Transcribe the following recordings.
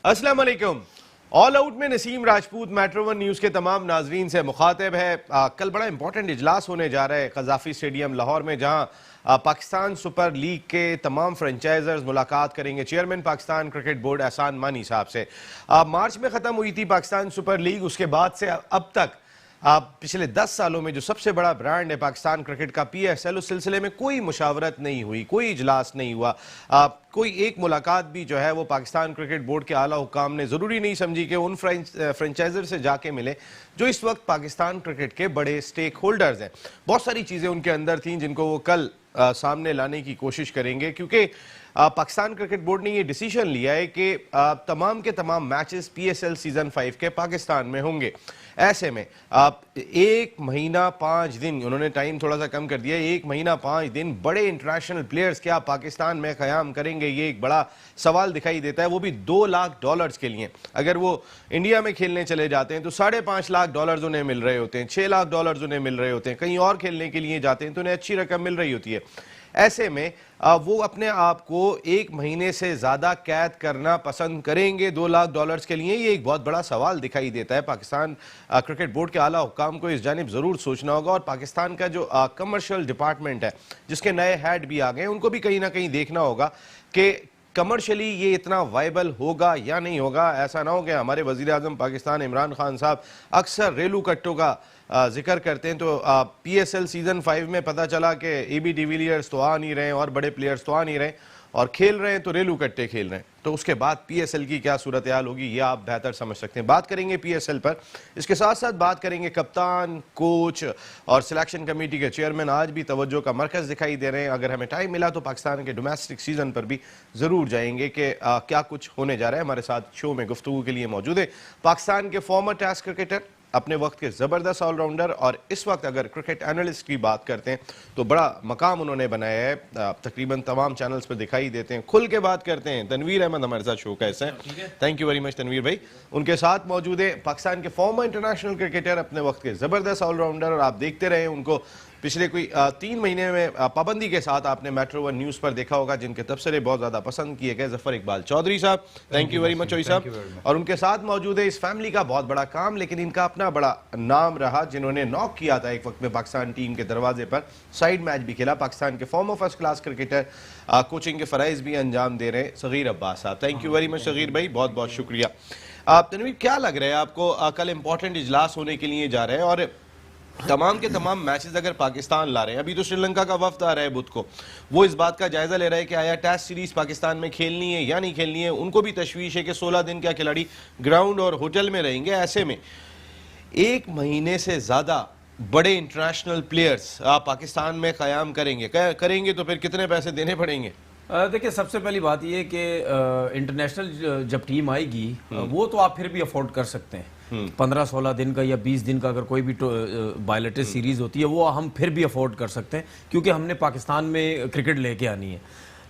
अस्सलाम वालेकुम। All out में Naseem Rajput metro one news के तमाम नाजरीन से मुखातिब है। कल बड़ा इंपॉर्टेंट इजलास होने जा रहा है कज़ाफ़ी स्टेडियम लाहौर में, जहां पाकिस्तान सुपर लीग के तमाम फ्रेंचाइजर्स मुलाकात करेंगे चेयरमैन पाकिस्तान क्रिकेट बोर्ड एहसान मानी साहब से। मार्च में ख़त्म हुई थी पाकिस्तान सुपर लीग, उसके बाद से अब तक पिछले 10 सालों में जो सबसे बड़ा ब्रांड है पाकिस्तान क्रिकेट का PSL, उस सिलसिले में कोई मुशावरत नहीं हुई, कोई इजलास नहीं हुआ, कोई एक मुलाकात भी जो है वो पाकिस्तान क्रिकेट बोर्ड के आला हुकाम ने ज़रूरी नहीं समझी कि उन फ्रेंचाइजर से जाके मिले जो इस वक्त पाकिस्तान क्रिकेट के बड़े स्टेक होल्डर्स हैं। बहुत सारी चीज़ें उनके अंदर थीं जिनको वो कल सामने लाने की कोशिश करेंगे, क्योंकि पाकिस्तान क्रिकेट बोर्ड ने ये डिसीजन लिया है कि तमाम के तमाम मैचेस PSL सीजन 5 के पाकिस्तान में होंगे। ऐसे में 1 महीना 5 दिन उन्होंने टाइम थोड़ा सा कम कर दिया, 1 महीना 5 दिन बड़े इंटरनेशनल प्लेयर्स क्या पाकिस्तान में क़याम करेंगे, ये एक बड़ा सवाल दिखाई देता है। वो भी $2 लाख के लिए। अगर वो इंडिया में खेलने चले जाते हैं तो $5.5 लाख उन्हें मिल रहे होते हैं, $6 लाख उन्हें मिल रहे होते हैं। कहीं और खेलने के लिए जाते हैं तो उन्हें अच्छी रकम मिल रही होती है। ऐसे में वो अपने आप को 1 महीने से ज़्यादा कैद करना पसंद करेंगे $2 लाख के लिए। ये एक बहुत बड़ा सवाल दिखाई देता है। पाकिस्तान क्रिकेट बोर्ड के आला हुक्काम को इस जानिब ज़रूर सोचना होगा, और पाकिस्तान का जो कमर्शियल डिपार्टमेंट है जिसके नए हेड भी आ गए, उनको भी कहीं ना कहीं देखना होगा कि कमर्शियली ये इतना वाइबल होगा या नहीं होगा। ऐसा ना हो कि हमारे वज़ीर आज़म पाकिस्तान इमरान खान साहब अक्सर रेलू कट्टों का जिक्र करते हैं, तो PSL सीजन 5 में पता चला कि AB डिविलियर्स तो आ नहीं रहे और बड़े प्लेयर्स तो आ नहीं रहे, और खेल रहे हैं तो रेलू कट्टे खेल रहे हैं। तो उसके बाद PSL की क्या सूरत हाल होगी ये आप बेहतर समझ सकते हैं। बात करेंगे PSL पर, इसके साथ साथ बात करेंगे कप्तान, कोच और सिलेक्शन कमेटी के चेयरमैन आज भी तवज्जो का मरकज़ दिखाई दे रहे हैं। अगर हमें टाइम मिला तो पाकिस्तान के डोमेस्टिक सीजन पर भी ज़रूर जाएंगे कि क्या कुछ होने जा रहा है। हमारे साथ शो में गुफ्तगू के लिए मौजूद है पाकिस्तान के फॉर्मर टेस्ट क्रिकेटर, अपने वक्त के ज़बरदस्त ऑलराउंडर, और इस वक्त अगर क्रिकेट एनालिस्ट की बात करते हैं तो बड़ा मकाम उन्होंने बनाया है, तकरीबन तमाम चैनल्स पर दिखाई देते हैं, खुल के बात करते हैं। तनवीर अहमद हमारे साथ शो कैसे हैं? Thank you very much Tanveer भाई। उनके साथ मौजूद है पाकिस्तान के फॉर्मर इंटरनेशनल क्रिकेटर, अपने वक्त के ज़बरदस्त ऑलराउंडर, और आप देखते रहे उनको पिछले कोई 3 महीने में पाबंदी के साथ आपने मेट्रो वन न्यूज़ पर देखा होगा, जिनके तबसरे बहुत ज़्यादा पसंद किए गए, जफर इकबाल चौधरी साहब। Thank you very much Chaudhry साहब। और उनके साथ मौजूद है इस फैमिली का बहुत बड़ा काम लेकिन इनका अपना बड़ा नाम रहा, जिन्होंने नॉक किया था एक वक्त में पाकिस्तान टीम के दरवाजे पर, साइड मैच भी खेला, पाकिस्तान के farmer first class cricketer, coaching के फ़राइज़ भी अंजाम दे रहे हैं, सगीर अब्बास साहब। Thank you very much Sagheer भाई, बहुत बहुत शुक्रिया। तनवीर, क्या लग रहा है आपको, कल इंपॉर्टेंट इजलास होने के लिए जा रहे हैं और तमाम के तमाम मैचेस अगर पाकिस्तान ला रहे हैं, अभी तो श्रीलंका का वफ्द आ रहा है बुध को, वो इस बात का जायजा ले रहा है कि आया टेस्ट सीरीज पाकिस्तान में खेलनी है या नहीं खेलनी है। उनको भी तशवीश है कि 16 दिन क्या खिलाड़ी ग्राउंड और होटल में रहेंगे। ऐसे में 1 महीने से ज़्यादा बड़े इंटरनेशनल प्लेयर्स पाकिस्तान में क़याम करेंगे तो फिर कितने पैसे देने पड़ेंगे? देखिए, सबसे पहली बात यह कि इंटरनेशनल जब टीम आएगी वो तो आप फिर भी अफोर्ड कर सकते हैं। 15-16 दिन का या 20 दिन का अगर कोई भी बायलेटरल सीरीज होती है वो हम फिर भी अफोर्ड कर सकते हैं, क्योंकि हमने पाकिस्तान में क्रिकेट लेके आनी है।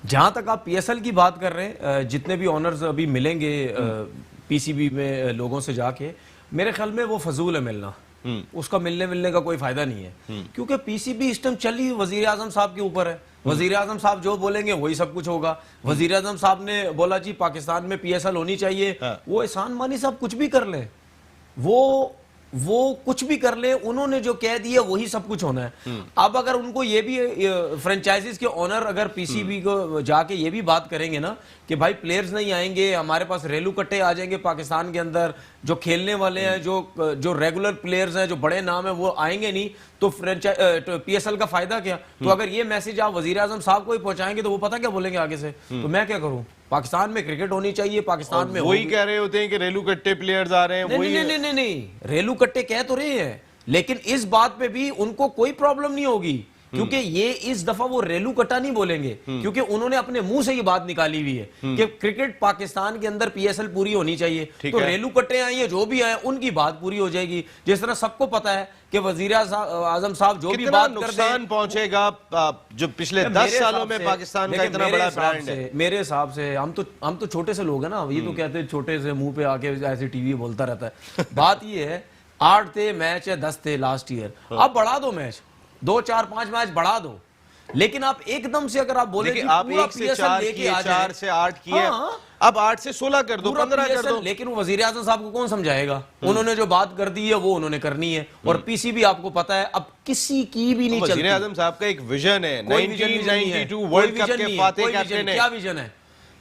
जहां तक आप PSL की बात कर रहे हैं, जितने भी ऑनर्स अभी मिलेंगे PCB में लोगों से जाके, मेरे ख्याल में वो फजूल है मिलना। उसका मिलने का कोई फायदा नहीं है, क्योंकि PCB इस टाइम चली वजीर आजम साहब के ऊपर है। वजीर आजम साहब जो बोलेंगे वही सब कुछ होगा। वजीर आजम साहब ने बोला जी पाकिस्तान में PSL होनी चाहिए, वो एहसान मानी साहब कुछ भी कर ले, वो कुछ भी कर ले, उन्होंने जो कह दिया वही सब कुछ होना है। अब अगर उनको ये भी फ्रेंचाइजीज के ओनर अगर PCB को जाके ये भी बात करेंगे ना कि भाई प्लेयर्स नहीं आएंगे, हमारे पास रेलू कट्टे आ जाएंगे पाकिस्तान के अंदर, जो खेलने वाले हैं, जो रेगुलर प्लेयर्स हैं, जो बड़े नाम है, वो आएंगे नहीं, तो PSL का फायदा क्या? तो अगर ये मैसेज आप वजीर आजम साहब को ही पहुंचाएंगे तो वो पता क्या बोलेंगे आगे से, तो मैं क्या करूं? पाकिस्तान में क्रिकेट होनी चाहिए, पाकिस्तान में वही कह रहे होते हैं कि रेलू कट्टे प्लेयर्स आ रहे हैं। नहीं, रेलू कट्टे कह तो रहे हैं, लेकिन इस बात पे भी उनको कोई प्रॉब्लम नहीं होगी, क्योंकि ये इस दफा वो रेलू कट्टा नहीं बोलेंगे, क्योंकि उन्होंने अपने मुंह से ये बात निकाली हुई है कि क्रिकेट पाकिस्तान के अंदर PSL पूरी होनी चाहिए। तो रेलू कट्टे आए जो भी आए उनकी बात पूरी हो जाएगी। जिस तरह सबको पता है कि वजीर आजम साहब जो भी बात नुकसान पहुंचेगा जो पिछले 10 सालों में पाकिस्तान का इतना बड़ा ब्रांड है। मेरे हिसाब से हम तो छोटे से लोग हैं ना, ये तो कहते हैं छोटे से मुंह पे आके ऐसे टीवी बोलता रहता है। बात ये है 8 थे मैच है 10 थे लास्ट ईयर, अब बढ़ा दो मैच, 2 4 5 मैच बढ़ा दो, लेकिन आप एकदम से अगर आप बोले कि आप 1 से 4 किए, 4 से 8 किए, अब 8 से 16 कर दो, 15 कर दो। लेकिन वजीर आजम साहब को कौन समझाएगा? उन्होंने जो बात कर दी है वो उन्होंने करनी है, और पीसीबी आपको पता है अब किसी की भी नहीं चलती। वजीर आजम साहब का एक विजन है, 1992 वर्ल्ड कप के फातेह कैप्टन है। क्या विजन है?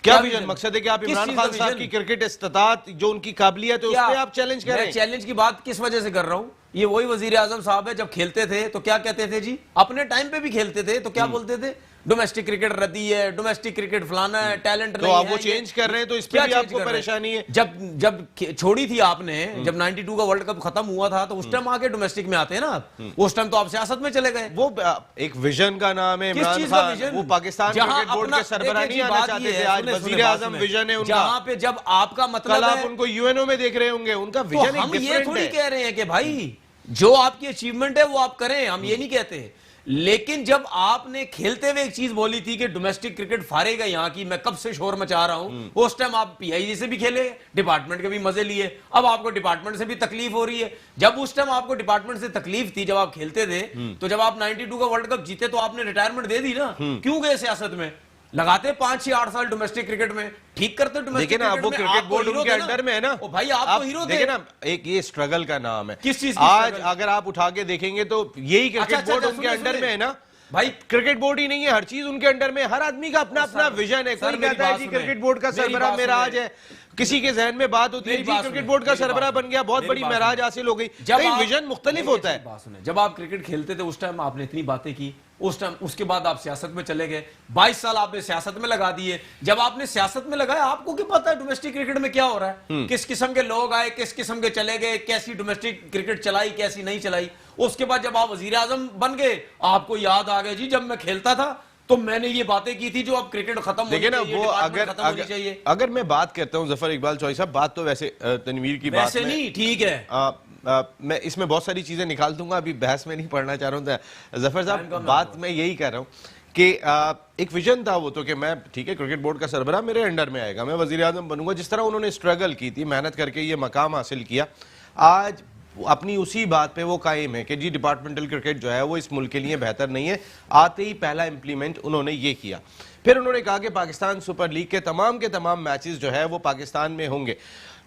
क्या विजन? मकसद है कि आप इमरान खान साहब की क्रिकेट इस्तात, जो उनकी काबिलियत है, उस पे आप चैलेंज करें। मैं चैलेंज की बात किस वजह से कर रहा हूं? ये वही वजीर आजम साहब है, जब खेलते थे तो क्या कहते थे जी? अपने टाइम पे भी खेलते थे तो क्या बोलते थे? डोमेस्टिक क्रिकेट रद्दी है, डोमेस्टिक क्रिकेट फलाना है, टैलेंट तो आप वो चेंज कर रहे हैं, तो इस पे भी आपको परेशानी है। जब छोड़ी थी आपने, जब 92 का वर्ल्ड कप खत्म हुआ था, तो उस टाइम आके डोमेस्टिक में आते हैं ना, उस टाइम तो आप सियासत में चले गए। वो एक विजन का नाम है इमरान खान, वो पाकिस्तान क्रिकेट बोर्ड के सरबराह नहीं आना चाहते थे। आज वजीर आजम विजन है उनका, जहां पे जब आपका मतलब आप उनको यूएनओ में देख रहे होंगे, उनका विजन हम ये थोड़ी कह रहे हैं कि भाई जो आपकी अचीवमेंट है वो आप करें, हम ये नहीं कहते। लेकिन जब आपने खेलते हुए एक चीज बोली थी कि डोमेस्टिक क्रिकेट फारेगा यहां की, मैं कब से शोर मचा रहा हूं, उस टाइम आप पीआईजी से भी खेले, डिपार्टमेंट के भी मजे लिए, अब आपको डिपार्टमेंट से भी तकलीफ हो रही है। जब उस टाइम आपको डिपार्टमेंट से तकलीफ थी, जब आप खेलते थे, तो जब आप 92 का वर्ल्ड कप जीते तो आपने रिटायरमेंट दे दी ना। क्यों गए सियासत में? लगाते 5 या 8 साल डोमेस्टिक क्रिकेट में, ठीक करते डोमेस्टिक क्रिकेट में। वो क्रिकेट बोर्ड उनके अंडर में है ना। ओ भाई आप तो हीरो थे। देखिए ना, एक ये स्ट्रगल का नाम है। किस चीज? आज अगर आप उठा के देखेंगे तो यही क्रिकेट बोर्ड उनके अंडर में है ना भाई। क्रिकेट बोर्ड ही नहीं है, हर चीज उनके अंडर में। हर आदमी का अपना अपना विजन है। कोई कहता है जी क्रिकेट बोर्ड का सरबराह मेराज है, किसी के जहन में बात होती है जी क्रिकेट बोर्ड का सरबराह बन गया, बहुत बड़ी मेराज हासिल हो गई। कई विजन मुख्तलिफ होता है। जब आप क्रिकेट खेलते थे उस टाइम आपने इतनी बातें की, उस टाइम उसके बाद आप सियासत में चले गए, 22 साल आपने सियासत में लगा दिए। जब आपने सियासत में लगाया, आपको क्या पता है डोमेस्टिक क्रिकेट में क्या हो रहा है, किस किस्म के लोग आए, किस किस्म के चले गए, कैसी डोमेस्टिक क्रिकेट चलाई, कैसी नहीं चलाई। उसके बाद जब आप वजीर आजम बन गए, आपको याद आ गया जी जब मैं खेलता था तो मैंने ये बातें की थी जो अब क्रिकेट खत्म देखिए ना। वो अगर मैं बात करता हूं जफर इकबाल चौधरी साहब, बात तो वैसे तनवीर की बात नहीं, ठीक है, मैं इसमें बहुत सारी चीजें निकाल दूंगा, अभी बहस में नहीं पढ़ना चाह रहा हूं। जफर साहब, बात मैं यही कर रहा हूं कि एक विजन था वो तो, कि मैं ठीक है क्रिकेट बोर्ड का सरबराह मेरे अंडर में आएगा, मैं वजीर आजम बनूंगा। जिस तरह उन्होंने स्ट्रगल की थी, मेहनत करके ये मकाम हासिल किया, आज अपनी उसी बात पे वो कायम है कि जी डिपार्टमेंटल क्रिकेट जो है वो इस मुल्क के लिए बेहतर नहीं है। आते ही पहला इंप्लीमेंट उन्होंने ये किया। फिर उन्होंने कहा कि पाकिस्तान सुपर लीग के तमाम मैचेस जो है वो पाकिस्तान में होंगे।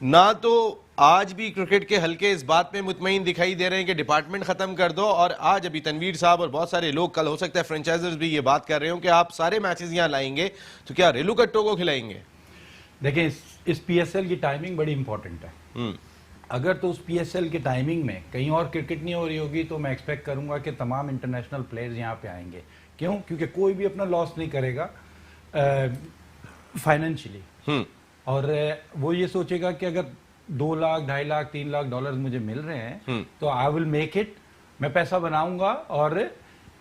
ना तो आज भी क्रिकेट के हल्के इस बात पे मुतमईन दिखाई दे रहे हैं कि डिपार्टमेंट खत्म कर दो, और आज अभी तनवीर साहब और बहुत सारे लोग, कल हो सकता है फ्रेंचाइजर्स भी ये बात कर रहे हो कि आप सारे मैचेस यहाँ लाएंगे तो क्या रेलू कट्टो को खिलाएंगे? देखें, इस पीएसएल की टाइमिंग बड़ी इंपॉर्टेंट है। अगर तो उस पीएसएल की टाइमिंग में कहीं और क्रिकेट नहीं हो रही होगी तो मैं एक्सपेक्ट करूंगा कि तमाम इंटरनेशनल प्लेयर्स यहाँ पे आएंगे। क्यों? क्योंकि कोई भी अपना लॉस नहीं करेगा फाइनेंशियली, और वो ये सोचेगा कि अगर 2 लाख, 2.5 लाख, 3 लाख डॉलर मुझे मिल रहे हैं तो आई विल मेक इट, मैं पैसा बनाऊंगा और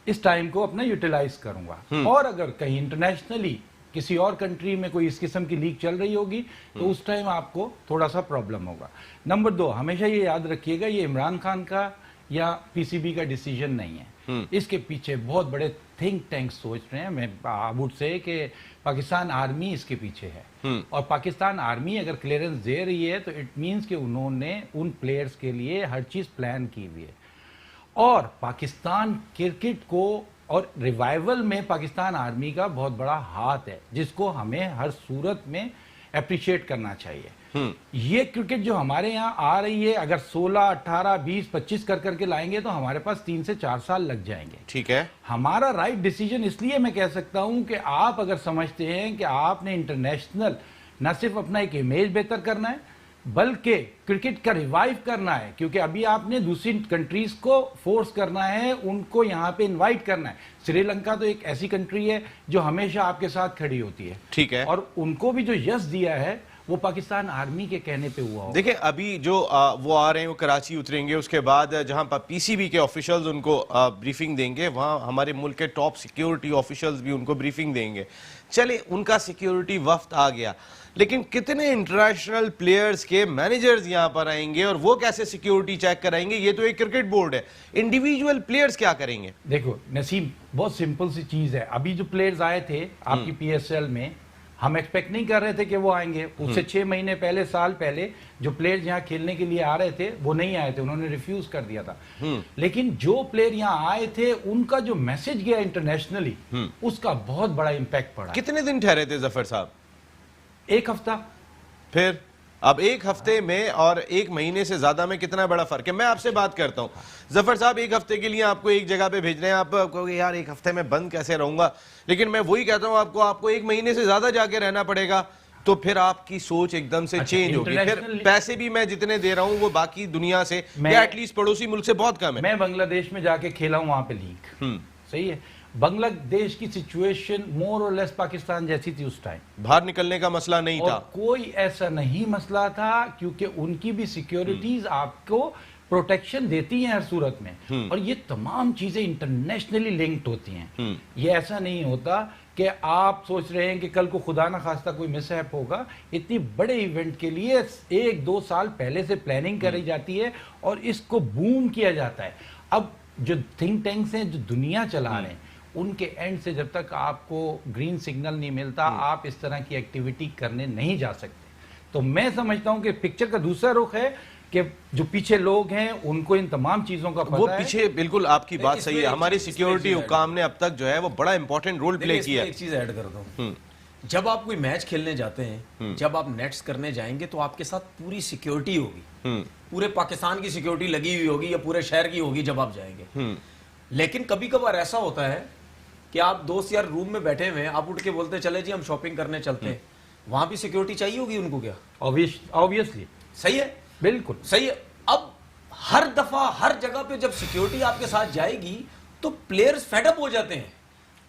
इस टाइम को अपना यूटिलाइज करूंगा। और अगर कहीं इंटरनेशनली किसी और कंट्री में कोई इस किस्म की लीग चल रही होगी तो उस टाइम आपको थोड़ा सा प्रॉब्लम होगा। नंबर 2, हमेशा ये याद रखिएगा, ये इमरान खान का या पीसीबी का डिसीजन नहीं है। इसके पीछे बहुत बड़े थिंक टैंक सोच रहे हैं। मैं वुड से कि पाकिस्तान आर्मी इसके पीछे है, और पाकिस्तान आर्मी अगर क्लियरेंस दे रही है तो इट मीन्स कि उन्होंने उन प्लेयर्स के लिए हर चीज प्लान की हुई है। और पाकिस्तान क्रिकेट को और रिवाइवल में पाकिस्तान आर्मी का बहुत बड़ा हाथ है, जिसको हमें हर सूरत में अप्रिशिएट करना चाहिए। ये क्रिकेट जो हमारे यहाँ आ रही है, अगर 16, 18, 20, 25 कर करके लाएंगे तो हमारे पास 3 से 4 साल लग जाएंगे। ठीक है, हमारा राइट डिसीजन इसलिए मैं कह सकता हूं कि आप अगर समझते हैं कि आपने इंटरनेशनल न सिर्फ अपना एक इमेज बेहतर करना है बल्कि क्रिकेट का रिवाइव करना है, क्योंकि अभी आपने दूसरी कंट्रीज को फोर्स करना है, उनको यहाँ पे इनवाइट करना है। श्रीलंका तो एक ऐसी कंट्री है जो हमेशा आपके साथ खड़ी होती है, ठीक है, और उनको भी जो यश दिया है वो पाकिस्तान आर्मी के कहने पे हुआ। देखिए अभी जो वो आ रहे हैं वो कराची उतरेंगे, उसके बाद जहां पर पीसीबी के ऑफिशियल्स उनको ब्रीफिंग देंगे, वहां हमारे मुल्क के टॉप सिक्योरिटी ऑफिशियल्स भी उनको ब्रीफिंग देंगे। चले, उनका सिक्योरिटी वफ्त आ गया, लेकिन कितने इंटरनेशनल प्लेयर्स के मैनेजर्स यहां पर आएंगे और वो कैसे सिक्योरिटी चेक कराएंगे? ये तो एक क्रिकेट बोर्ड है, इंडिविजुअल प्लेयर्स क्या करेंगे? देखो नसीम, बहुत सिंपल सी चीज है। अभी जो प्लेयर्स आए थे आपकी पीएसएल में, हम एक्सपेक्ट नहीं कर रहे थे कि वो आएंगे। उससे 6 महीने पहले, साल पहले जो प्लेयर्स यहाँ खेलने के लिए आ रहे थे वो नहीं आए थे, उन्होंने रिफ्यूज कर दिया था। लेकिन जो प्लेयर यहाँ आए थे उनका जो मैसेज गया इंटरनेशनली, उसका बहुत बड़ा इंपैक्ट पड़ा। कितने दिन ठहरे थे जफर साहब? एक हफ्ता। फिर अब एक हफ्ते में और एक महीने से ज्यादा में कितना बड़ा फर्क है। मैं आपसे बात करता हूं जफर साहब, एक हफ्ते के लिए आपको एक जगह पे भेज रहे हैं, आप कहोगे यार एक हफ्ते में बंद कैसे रहूंगा, लेकिन मैं वही कहता हूं आपको एक महीने से ज्यादा जाके रहना पड़ेगा, तो फिर आपकी सोच एकदम से चेंज होगी। फिर पैसे भी मैं जितने दे रहा हूं वो बाकी दुनिया से या एटलीस्ट पड़ोसी मुल्क से बहुत कम है। मैं बांग्लादेश में जाके खेला हूं, वहां पे लीग, सही है। बांग्लादेश की सिचुएशन मोर और लेस पाकिस्तान जैसी थी उस टाइम, बाहर निकलने का मसला नहीं था, कोई ऐसा नहीं मसला था, क्योंकि उनकी भी सिक्योरिटीज आपको प्रोटेक्शन देती हैं हर सूरत में, और ये तमाम चीजें इंटरनेशनली लिंक्ड होती हैं। ये ऐसा नहीं होता कि आप सोच रहे हैं कि कल को खुदा ना खास्ता कोई मिसहैप होगा। इतनी बड़े इवेंट के लिए 1-2 साल पहले से प्लानिंग करी जाती है और इसको बूम किया जाता है। अब जो थिंक टैंक्स हैं जो दुनिया चला रहे हैं, उनके एंड से जब तक आपको ग्रीन सिग्नल नहीं मिलता, आप इस तरह की एक्टिविटी करने नहीं जा सकते। तो मैं समझता हूं कि पिक्चर का दूसरा रुख है कि जो पीछे लोग हैं उनको इन तमाम चीजों का पता वो है। पीछे बिल्कुल आपकी बात सही है। हमारी सिक्योरिटी हुकाम ने अब तक जो है वो बड़ा इंपॉर्टेंट रोल प्ले किया। एक चीज ऐड कर दूं, जब आप कोई मैच खेलने जाते हैं, जब आप नेट्स करने जाएंगे तो आपके साथ पूरी सिक्योरिटी होगी, पूरे पाकिस्तान की सिक्योरिटी लगी हुई होगी या पूरे शहर की होगी जब आप जाएंगे। लेकिन कभी कभार ऐसा होता है कि आप दोस्त यार रूम में बैठे हुए हैं, आप उठ के बोलते चले जी हम शॉपिंग करने चलते हैं, वहां भी सिक्योरिटी चाहिए होगी उनको क्या? ऑब्वियसली सही है, बिल्कुल सही है। अब हर दफा हर जगह पे जब सिक्योरिटी आपके साथ जाएगी तो प्लेयर्स फेडअप हो जाते हैं,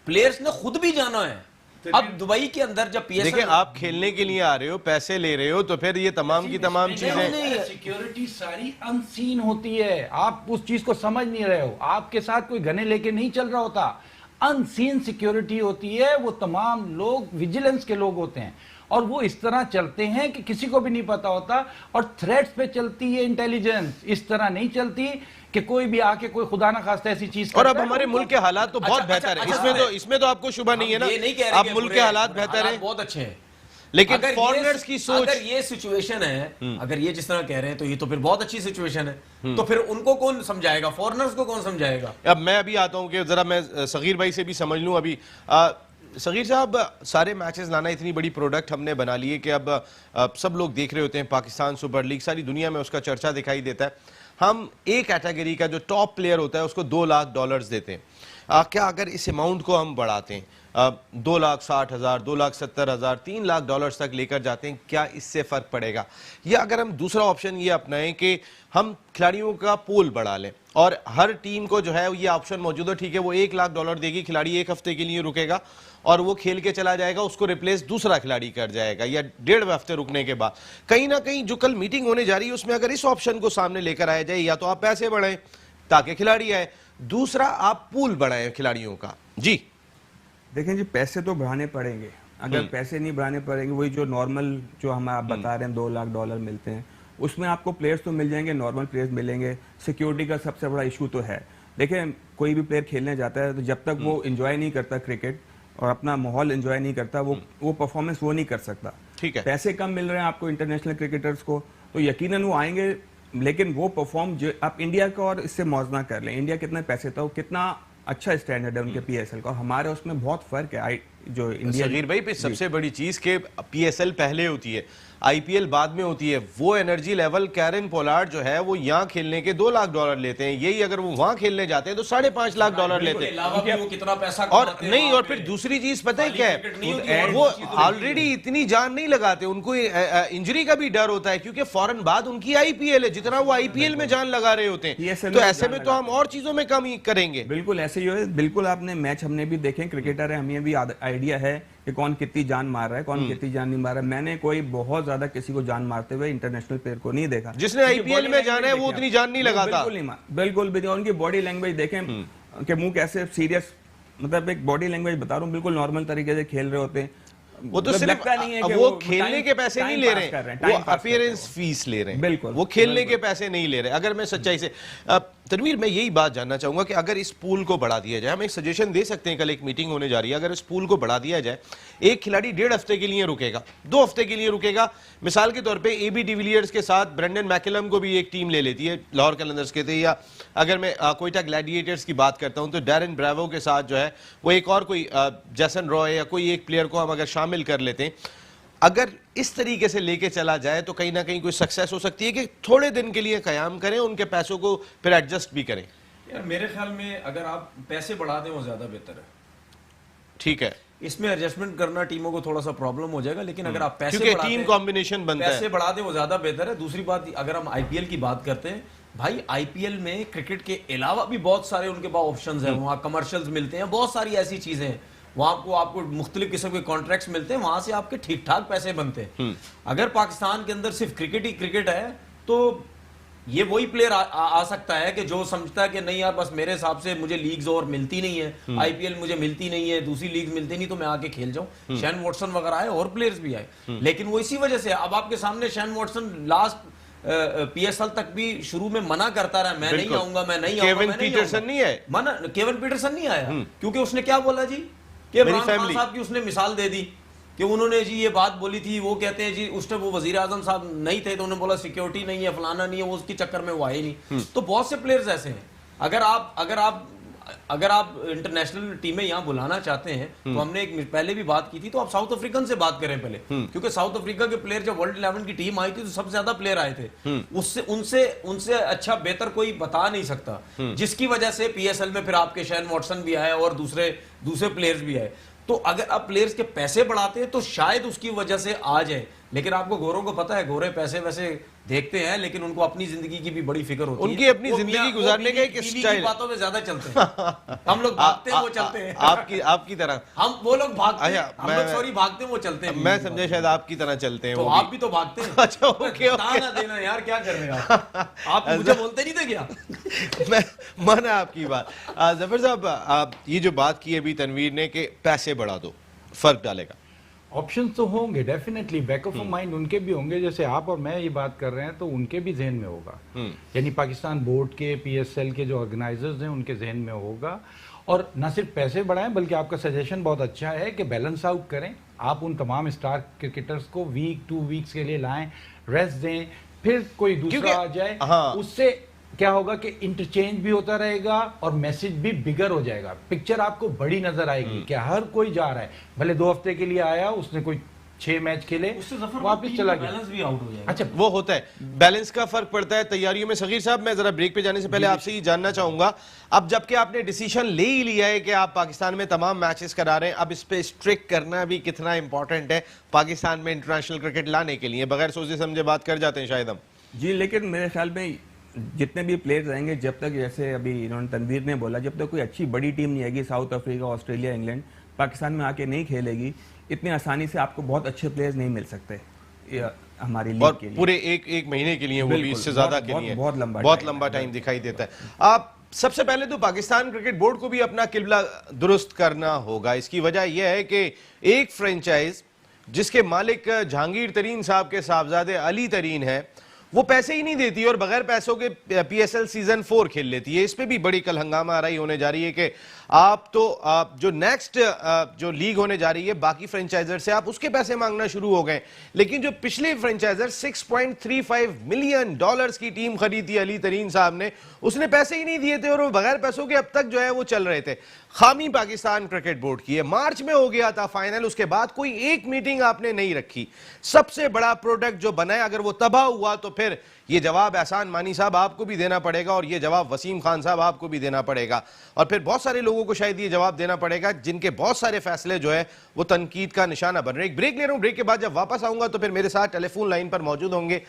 प्लेयर्स ने खुद भी जाना है। अब दुबई के अंदर जब पीएसएल, देखिए आप खेलने के लिए आ रहे हो, पैसे ले रहे हो, तो फिर ये तमाम की तमाम चीजें, सिक्योरिटी सारी अनसीन होती है, आप उस चीज को समझ नहीं रहे हो। आपके साथ कोई गने लेके नहीं चल रहा होता, अनसीन सिक्योरिटी होती है। वो तमाम लोग विजिलेंस के लोग होते हैं और वो इस तरह चलते हैं कि किसी को भी नहीं पता होता, और थ्रेट्स पे चलती है इंटेलिजेंस, इस तरह नहीं चलती कि कोई भी आके कोई खुदा ना खास्ता ऐसी चीज। और अब हमारे मुल्क के हालात तो बहुत बेहतर है, इसमें तो आपको शुबा नहीं है ना, अब मुल्क के हालात बेहतर है, बहुत अच्छे हैं। लेकिन फॉरेनर्स की सोच, अगर ये सिचुएशन है, अगर ये जिस तरह कह रहे हैं तो ये तो फिर बहुत अच्छी सिचुएशन है, तो फिर उनको कौन समझाएगा, फॉरेनर्स को कौन समझाएगा? अब मैं अभी आता हूं कि जरा मैं सगीर भाई से भी समझ लूं। अभी सगीर साहब, सारे मैचेस लाना इतनी बड़ी प्रोडक्ट हमने बना ली है कि अब सब लोग देख रहे होते हैं, पाकिस्तान सुपर लीग, सारी दुनिया में उसका चर्चा दिखाई देता है। हम एक कैटेगरी का जो टॉप प्लेयर होता है उसको $2 लाख देते हैं। क्या अगर इस अमाउंट को हम बढ़ाते हैं, 2,60,000, 2,70,000, $3 लाख तक लेकर जाते हैं, क्या इससे फर्क पड़ेगा? या अगर हम दूसरा ऑप्शन ये अपनाएं कि हम खिलाड़ियों का पूल बढ़ा लें और हर टीम को जो है ये ऑप्शन मौजूद है, ठीक है, वो $1 लाख देगी, खिलाड़ी एक हफ्ते के लिए रुकेगा और वो खेल के चला जाएगा, उसको रिप्लेस दूसरा खिलाड़ी कर जाएगा, या 1.5 हफ्ते रुकने के बाद। कहीं ना कहीं जो कल मीटिंग होने जा रही है उसमें अगर इस ऑप्शन को सामने लेकर आया जाए, या तो आप पैसे बढ़ाएं ताकि खिलाड़ी आए, दूसरा आप पूल बढ़ाएं खिलाड़ियों का। जी देखें जी, पैसे तो बढ़ाने पड़ेंगे। अगर पैसे नहीं बढ़ाने पड़ेंगे, वही जो नॉर्मल जो हम आप बता रहे हैं $2 लाख मिलते हैं, उसमें आपको प्लेयर्स तो मिल जाएंगे, नॉर्मल प्लेयर्स मिलेंगे। सिक्योरिटी का सबसे बड़ा इशू तो है। देखें कोई भी प्लेयर खेलने जाता है तो जब तक वो एंजॉय नहीं करता क्रिकेट और अपना माहौल एंजॉय नहीं करता, वो परफॉर्मेंस वो नहीं कर सकता। ठीक है, पैसे कम मिल रहे हैं आपको इंटरनेशनल क्रिकेटर्स को, तो यकीनन वो आएंगे, लेकिन वो परफॉर्म जो आप इंडिया का और इससे मौजना कर लें, इंडिया कितने पैसे था, कितना अच्छा स्टैंडर्ड है उनके पीएसएल का, और हमारे उसमें बहुत फर्क है। जो इंडिया सगीर भाई पे सबसे बड़ी चीज के पीएसएल पहले होती है, आईपीएल बाद में होती है। वो एनर्जी लेवल कैरन पोलार्ड जो है वो यहाँ खेलने के $2 लाख लेते हैं, यही अगर वो वहां खेलने जाते हैं तो $5.5 लाख लेते हैं। वो कितना पैसा और नहीं, और फिर दूसरी चीज पता है क्या है, वो ऑलरेडी इतनी जान नहीं लगाते, उनको इंजरी का भी डर होता है, क्योंकि फौरन बाद उनकी आईपीएल है, जितना वो आईपीएल में जान लगा रहे होते हैं, तो ऐसे में तो हम और चीजों में कम ही करेंगे। बिल्कुल ऐसे ही है। बिल्कुल आपने मैच हमने भी देखे, क्रिकेटर है, हमें भी आइडिया है कि कौन कितनी जान मार रहा है, कौन कितनी जान नहीं मार रहा है। मैंने कोई बहुत ज्यादा किसी को जान मारते हुए इंटरनेशनल प्लेयर को नहीं देखा। जिसने आईपीएल में जाना है वो उतनी जान नहीं लगाता। बिल्कुल भी, उनकी बॉडी लैंग्वेज देखें कि मुंह कैसे सीरियस, मतलब एक बॉडी लैंग्वेज बता रहा हूँ, बिल्कुल नॉर्मल तरीके से खेल रहे होते हैं। वो तो सिर्फ नहीं है कि वो खेलने के पैसे नहीं ले रहे हैं, वो अपीयरेंस फीस ले रहे हैं। बिल्कुल, वो खेलने के पैसे नहीं ले रहे। अगर मैं सच्चाई से तनवीर, मैं यही बात जानना चाहूंगा कि अगर इस पूल को बढ़ा दिया जाए, हम एक सजेशन दे सकते हैं, कल एक मीटिंग होने जा रही है, अगर इस पूल को बढ़ा दिया जाए, एक खिलाड़ी 1.5 हफ्ते के लिए रुकेगा, 2 हफ्ते के लिए रुकेगा, मिसाल के तौर पे एबी डिविलियर्स के साथ ब्रेंडन मैकलम को भी एक टीम ले लेती है, लाहौर कलंदर्स के थे, या अगर मैं कोयटा ग्लैडिएटर्स की बात करता हूं तो डैरेन ब्रावो के साथ जो है वो एक और कोई जैसन रॉय या कोई एक प्लेयर को हम अगर शामिल कर लेते हैं, अगर इस तरीके से लेके चला जाए तो कहीं ना कहीं कोई सक्सेस हो सकती है कि थोड़े दिन के लिए कयाम करें, उनके पैसों को फिर एडजस्ट भी करें। यार मेरे ख्याल में अगर आप पैसे बढ़ा दें वो ज्यादा बेहतर है। ठीक है, इसमें एडजस्टमेंट करना टीमों को थोड़ा सा प्रॉब्लम हो जाएगा, लेकिन अगर आप पैसे क्योंकि बढ़ा टीम दें, कॉम्बिनेशन बनता पैसे है। बढ़ा दें वो ज्यादा बेहतर है। दूसरी बात, अगर हम आईपीएल की बात करते हैं, भाई आईपीएल में क्रिकेट के अलावा भी बहुत सारे उनके पास ऑप्शंस हैं। वहाँ कमर्शियल्स मिलते हैं, बहुत सारी ऐसी चीजें हैं, वहां आपको मुख्तलिफ किस्म के कॉन्ट्रैक्ट्स मिलते हैं, वहां से आपके ठीक ठाक पैसे बनते हैं। अगर पाकिस्तान के अंदर सिर्फ क्रिकेट ही क्रिकेट है तो ये वही प्लेयर आ सकता है कि जो समझता है कि नहीं यार बस मेरे हिसाब से मुझे लीग्स और मिलती नहीं है, आईपीएल मुझे मिलती नहीं है, दूसरी लीग मिलती नहीं, तो मैं आके खेल जाऊं। शैन वॉटसन वगैरह आए और प्लेयर्स भी आए, लेकिन वो इसी वजह से अब आपके सामने शैन वॉटसन लास्ट पीएसएल तक भी शुरू में मना करता रहा, मैं नहीं आऊंगा, मैं नहीं आऊंगा। केविन पीटरसन नहीं आए, मना केविन पीटरसन नहीं आया क्योंकि उसने क्या बोला जी कि इमरान खान साहब की उसने मिसाल दे दी कि उन्होंने जी ये बात बोली थी, वो कहते हैं जी उस टाइम वो वजीर आजम साहब नहीं थे तो उन्होंने बोला सिक्योरिटी नहीं है, फलाना नहीं है, वो उसके चक्कर में वो आए नहीं। तो बहुत से प्लेयर्स ऐसे हैं। अगर आप इंटरनेशनल टीमें यहाँ बुलाना चाहते हैं तो हमने एक पहले भी बात की थी, तो आप साउथ अफ्रीकन से बात करें पहले, क्योंकि साउथ अफ्रीका के प्लेयर जब वर्ल्ड 11 की टीम आई थी तो सबसे ज्यादा प्लेयर आए थे, उनसे अच्छा बेहतर कोई बता नहीं सकता, जिसकी वजह से पीएसएल में फिर आपके शैन वॉटसन भी आए और दूसरे प्लेयर्स भी आए। तो अगर आप प्लेयर्स के पैसे बढ़ाते हैं तो शायद उसकी वजह से आ जाए, लेकिन आपको गोरों को पता है, गोरे पैसे वैसे देखते हैं लेकिन उनको अपनी जिंदगी की भी बड़ी फिक्र होती है, उनकी अपनी जिंदगी गुजारने का एक स्टाइल, बातों में ज्यादा चलते हैं। हम लोग भागते हैं वो चलते हैं, आपकी तरह हम वो लोग भागते हैं, हम लोग सॉरी भागते हैं वो चलते हैं। मैं समझा शायद आपकी तरह चलते हैं, तो आप भी तो भागते हैं। अच्छा ओके, ना देना यार, क्या कर रहे हैं आप मुझे बोलते नहीं थे क्या? मैं माना आपकी बात। जफर साहब, ये जो बात की अभी तनवीर ने कि पैसे बढ़ा दो, फर्क डालेगा? ऑप्शन तो होंगे डेफिनेटली, बैक ऑफ माइंड उनके भी होंगे, जैसे आप और मैं ये बात कर रहे हैं तो उनके भी जहन में होगा, यानी पाकिस्तान बोर्ड के, पीएसएल के जो ऑर्गेनाइजर्स हैं उनके जहन में होगा। और ना सिर्फ पैसे बढ़ाएं बल्कि आपका सजेशन बहुत अच्छा है कि बैलेंस आउट करें, आप उन तमाम स्टार क्रिकेटर्स को वीक 2 वीक्स के लिए लाएं, रेस्ट दें, फिर कोई दूसरा आ जाए। उससे क्या होगा कि इंटरचेंज भी होता रहेगा और मैसेज भी बिगर हो जाएगा, पिक्चर आपको बड़ी नजर आएगी कि हर कोई जा रहा है, भले 2 हफ्ते के लिए आया, उसने कोई 6 मैच खेले, वापस चला गया, बैलेंस भी आउट हो जाएगा। अच्छा वो होता है, बैलेंस का फर्क पड़ता है तैयारियों में। सगीर साहब, मैं जरा ब्रेक पे जाने से पहले आपसे ये जानना चाहूंगा, अब जबकि आपने डिसीजन ले ही लिया है कि आप पाकिस्तान में तमाम मैचेस करा रहे हैं, अब इस पे स्ट्रिक्ट करना भी कितना इंपॉर्टेंट है पाकिस्तान में इंटरनेशनल क्रिकेट लाने के लिए? बगैर सोचे समझे बात कर जाते हैं शायद हम जी, लेकिन मेरे ख्याल में जितने भी प्लेयर्स रहेंगे, जब तक, जैसे अभी इन्होंने तनवीर ने बोला, जब तक कोई अच्छी बड़ी टीम नहीं आएगी, south Africa, Australia, England Pakistan में आके नहीं खेलेगी, इतनी आसानी से आपको बहुत अच्छे प्लेयर्स नहीं मिल सकते हमारी लीग के लिए। पूरे एक महीने के लिए, वो भी इससे ज्यादा के लिए बहुत लंबा टाइम दिखाई देता है। आप सबसे पहले तो पाकिस्तान क्रिकेट बोर्ड को भी अपना किबला दुरुस्त करना होगा। इसकी वजह यह है कि एक फ्रेंचाइज जिसके मालिक जहांगीर तरीन साहब के साहबजादे अली तरीन है, वो पैसे ही नहीं देती और बगैर पैसों के पीएसएल सीजन 4 खेल लेती है। इस पे भी बड़ी कल हंगामा आराई होने जा रही है कि आप जो नेक्स्ट जो लीग होने जा रही है बाकी फ्रेंचाइजर से, आप उसके पैसे मांगना शुरू हो गए, लेकिन जो पिछले फ्रेंचाइजर $6.35 मिलियन की टीम खरीदी अली तरीन साहब ने, उसने पैसे ही नहीं दिए थे और वो बगैर पैसों के अब तक जो है वो चल रहे थे। खामी पाकिस्तान क्रिकेट बोर्ड की है। मार्च में हो गया था फाइनल, उसके बाद कोई एक मीटिंग आपने नहीं रखी। सबसे बड़ा प्रोडक्ट जो बना है, अगर वो तबाह हुआ तो फिर ये जवाब एहसान मानी साहब आपको भी देना पड़ेगा और ये जवाब वसीम खान साहब आपको भी देना पड़ेगा, और फिर बहुत सारे लोगों को शायद ये जवाब देना पड़ेगा जिनके बहुत सारे फैसले जो है वो तनकीद का निशाना बन रहे हैं। एक ब्रेक ले रहा हूं, ब्रेक के बाद जब वापस आऊंगा तो फिर मेरे साथ टेलीफोन लाइन पर मौजूद होंगे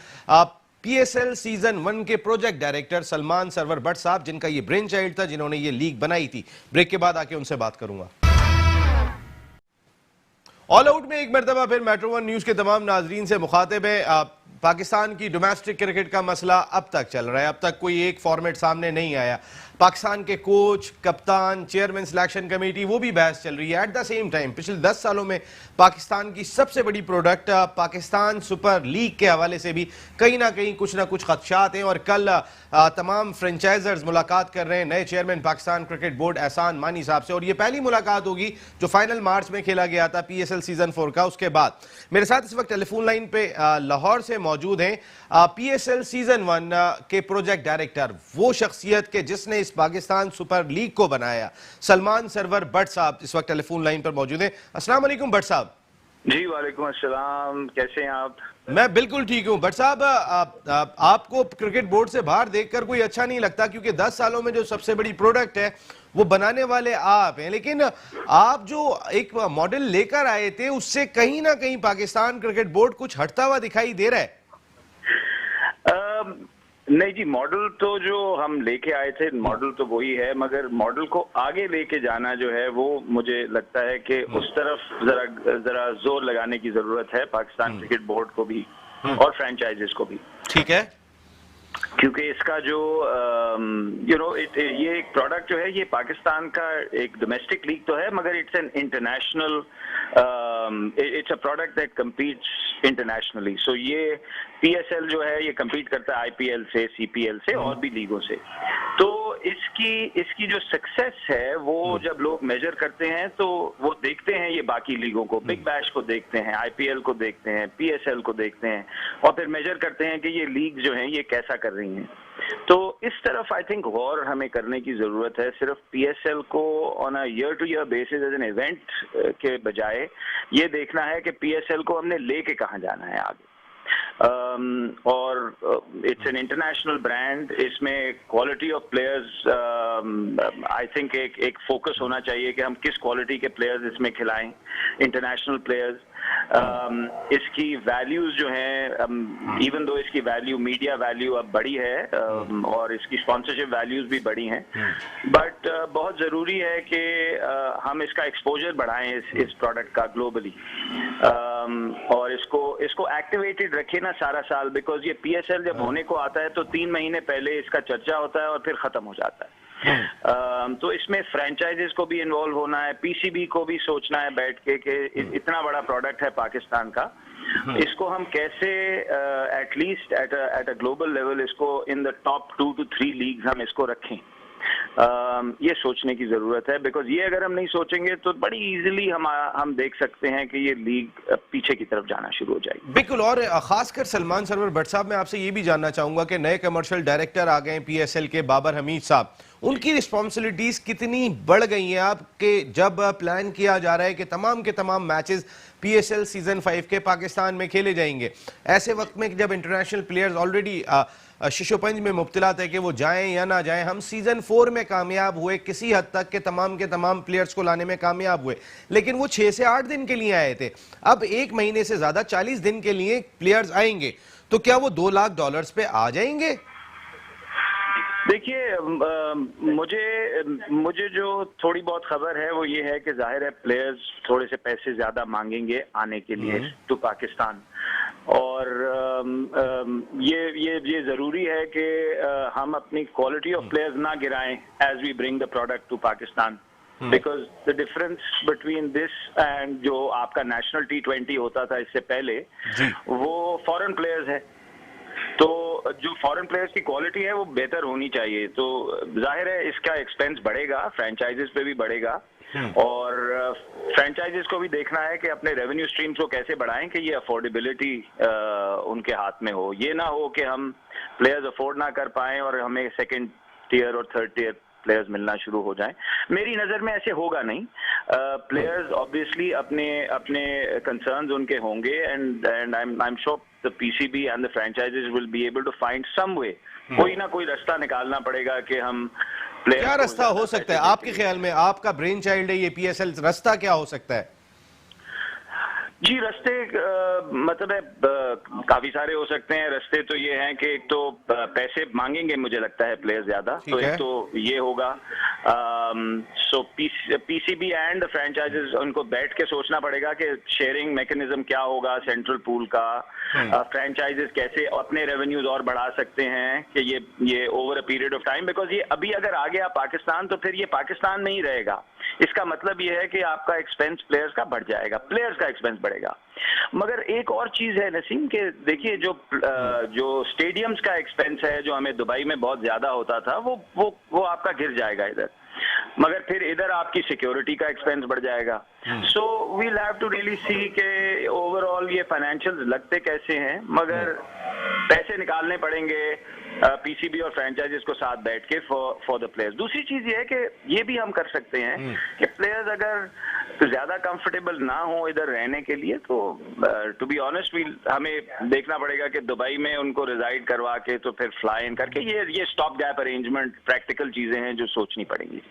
पीएसएल सीजन 1 के प्रोजेक्ट डायरेक्टर सलमान सरवर भट्ट साहब, जिनका ये ब्रेन चाइल्ड था, जिन्होंने ये लीग बनाई थी। ब्रेक के बाद आके उनसे बात करूंगा। ऑल आउट में एक मरतबा फिर मेट्रो 1 न्यूज के तमाम नाजरीन से मुखातिब है। पाकिस्तान की डोमेस्टिक क्रिकेट का मसला अब तक चल रहा है, अब तक कोई एक फॉर्मेट सामने नहीं आया। पाकिस्तान के कोच, कप्तान, चेयरमैन सिलेक्शन कमेटी, वो भी बहस चल रही है। एट द सेम टाइम पिछले 10 सालों में पाकिस्तान की सबसे बड़ी प्रोडक्ट पाकिस्तान सुपर लीग के हवाले से भी कहीं ना कहीं कुछ ना कुछ खदशात हैं, और कल तमाम फ्रेंचाइजर्स मुलाकात कर रहे हैं नए चेयरमैन पाकिस्तान क्रिकेट बोर्ड एहसान मानी साहब से, और ये पहली मुलाकात होगी जो फाइनल मार्च में खेला गया था पीएसएल सीजन 4 का। उसके बाद मेरे साथ इस वक्त टेलीफोन लाइन पे लाहौर से मौजूद हैं पीएसएल सीजन 1 के प्रोजेक्ट डायरेक्टर, वो शख्सियत के जिसने इस पाकिस्तान सुपर लीग को बनाया, सलमान सरवर भट्ट साहब इस वक्त टेलीफोन लाइन पर मौजूद हैं। अस्सलाम वालेकुम भट्ट साहब। जी वालेकुम अस्सलाम, कैसे हैं आप? मैं बिल्कुल ठीक हूं। भट्ट साहब, आपको क्रिकेट बोर्ड से बाहर देखकर कोई अच्छा नहीं लगता, क्योंकि 10 सालों में जो सबसे बड़ी प्रोडक्ट है वो बनाने वाले आप हैं, लेकिन आप जो एक मॉडल लेकर आए थे उससे कहीं ना कहीं पाकिस्तान क्रिकेट बोर्ड कुछ हटता हुआ दिखाई दे रहा है। नहीं जी, मॉडल तो जो हम लेके आए थे मॉडल तो वही है, मगर मॉडल को आगे लेके जाना जो है वो मुझे लगता है कि उस तरफ जरा जोर लगाने की जरूरत है पाकिस्तान क्रिकेट बोर्ड को भी और फ्रेंचाइजेस को भी। ठीक है, क्योंकि इसका जो ये एक प्रोडक्ट जो है ये पाकिस्तान का एक डोमेस्टिक लीग तो है, मगर it's an international, it's a product that competes internationally. So ये पीएसएल जो है ये कम्पीट करता है आईपीएल से, सीपीएल से और भी लीगों से। तो इसकी जो सक्सेस है वो जब लोग मेजर करते हैं तो वो देखते हैं ये बाकी लीगों को, बिग बैश को देखते हैं, आईपीएल को देखते हैं, पीएसएल को देखते हैं और फिर मेजर करते हैं कि ये लीग जो है ये कैसा कर रही हैं। तो इस तरफ आई थिंक गौर हमें करने की जरूरत है। सिर्फ पीएसएल को on a year to year basis as an event के बजाय ये देखना है कि पीएसएल को हमने लेके कहाँ जाना है आगे। और इट्स एन इंटरनेशनल ब्रांड, इसमें quality of players I think एक फोकस होना चाहिए कि हम किस क्वालिटी के प्लेयर्स इसमें खिलाएं, इंटरनेशनल प्लेयर्स। इसकी वैल्यूज जो हैं, इवन दो इसकी वैल्यू, मीडिया वैल्यू अब बड़ी है और इसकी स्पॉन्सरशिप वैल्यूज भी बड़ी हैं, बट बहुत जरूरी है कि हम इसका एक्सपोजर बढ़ाएं इस प्रोडक्ट का ग्लोबली, और इसको एक्टिवेटेड रखें ना सारा साल, बिकॉज ये पीएसएल जब होने को आता है तो 3 महीने पहले इसका चर्चा होता है और फिर खत्म हो जाता है। तो इसमें फ्रेंचाइजेस को भी इन्वॉल्व होना है, पीसीबी को भी सोचना है बैठ के कि इतना बड़ा प्रोडक्ट है पाकिस्तान का, इसको हम कैसे at least at a global level इसको in the top 2 to 3 leagues हम इसको रखें। ये सोचने की जरूरत है, बिकॉज ये अगर हम नहीं सोचेंगे तो बड़ी इजीली हम देख सकते हैं कि ये लीग पीछे की तरफ जाना शुरू हो जाएगी। बिल्कुल। और खासकर सलमान सरवर भट्ट साहब, मैं आपसे ये भी जानना चाहूंगा कि नए कमर्शियल डायरेक्टर आ गए पीएसएल के, बाबर हमीद साहब, उनकी रिस्पॉन्सिबिलिटीज कितनी बढ़ गई हैं आपके, जब प्लान किया जा रहा है कि तमाम के तमाम मैचेस पीएसएल सीजन 5 के पाकिस्तान में खेले जाएंगे, ऐसे वक्त में जब इंटरनेशनल प्लेयर्स ऑलरेडी शिशोपंज में मुब्तला थे कि वो जाएं या ना जाएं, हम सीजन 4 में कामयाब हुए किसी हद तक के तमाम प्लेयर्स को लाने में कामयाब हुए, लेकिन वो 6 से 8 दिन के लिए आए थे। अब 1 महीने से ज्यादा 40 दिन के लिए प्लेयर्स आएंगे, तो क्या वो $2 लाख पे आ जाएंगे? देखिए, मुझे जो थोड़ी बहुत खबर है वो ये है कि जाहिर है प्लेयर्स थोड़े से पैसे ज्यादा मांगेंगे आने के लिए टू पाकिस्तान, और ये जरूरी है कि हम अपनी क्वालिटी ऑफ प्लेयर्स ना गिराएं as we bring the product to Pakistan, because the difference between this and जो आपका नेशनल T20 होता था इससे पहले, वो फॉरेन प्लेयर्स है। तो जो फॉरेन प्लेयर्स की क्वालिटी है वो बेहतर होनी चाहिए, तो जाहिर है इसका एक्सपेंस बढ़ेगा, फ्रेंचाइजेस पे भी बढ़ेगा, और फ्रेंचाइजेस को भी देखना है कि अपने रेवेन्यू स्ट्रीम्स को कैसे बढ़ाएं कि ये अफोर्डेबिलिटी उनके हाथ में हो। ये ना हो कि हम प्लेयर्स अफोर्ड ना कर पाएं और हमें सेकंड टियर और थर्ड टियर प्लेयर्स मिलना शुरू हो जाएं। मेरी नजर में ऐसे होगा नहीं। प्लेयर्स ऑब्वियसली अपने कंसर्न्स उनके होंगे, and I am sure the PCB and the franchises will be able to find some way, कोई ना कोई रास्ता निकालना पड़ेगा कि हम क्या रास्ता हो सकता है आपके ख्याल में? आपका ब्रेन चाइल्ड है ये पीएसएल, रास्ता क्या हो सकता है? जी, रास्ते मतलब है काफी सारे हो सकते हैं। रास्ते तो ये हैं कि एक तो पैसे मांगेंगे मुझे लगता है प्लेयर ज्यादा, तो एक तो ये होगा। सो पीसीबी एंड फ्रेंचाइजेस उनको बैठ के सोचना पड़ेगा कि शेयरिंग मैकेनिज्म क्या होगा सेंट्रल पूल का, फ्रेंचाइजेस कैसे अपने रेवेन्यूज और बढ़ा सकते हैं कि ये over a period of time, because ये अभी अगर आ गया पाकिस्तान तो फिर ये पाकिस्तान में ही रहेगा। इसका मतलब ये है कि आपका एक्सपेंस प्लेयर्स का बढ़ जाएगा, प्लेयर्स का एक्सपेंस बढ़ेगा। मगर एक और चीज है नसीम के, देखिए जो स्टेडियम्स का एक्सपेंस है जो हमें दुबई में बहुत ज्यादा होता था, वो आपका गिर जाएगा इधर, मगर फिर इधर आपकी सिक्योरिटी का एक्सपेंस बढ़ जाएगा। So we'll have to really see के ओवरऑल ये फाइनेंशियल्स लगते कैसे हैं, मगर पैसे निकालने पड़ेंगे पीसीबी और फ्रेंचाइजेस को साथ बैठ के फॉर द प्लेयर्स। दूसरी चीज ये है कि ये भी हम कर सकते हैं कि प्लेयर्स अगर ज्यादा कंफर्टेबल ना हो इधर रहने के लिए, तो टू बी ऑनेस्ट हमें देखना पड़ेगा कि दुबई में उनको रिजाइड करवा के तो फिर फ्लाई इन करके ये स्टॉप गैप अरेंजमेंट प्रैक्टिकल चीजें हैं जो सोचनी पड़ेंगी।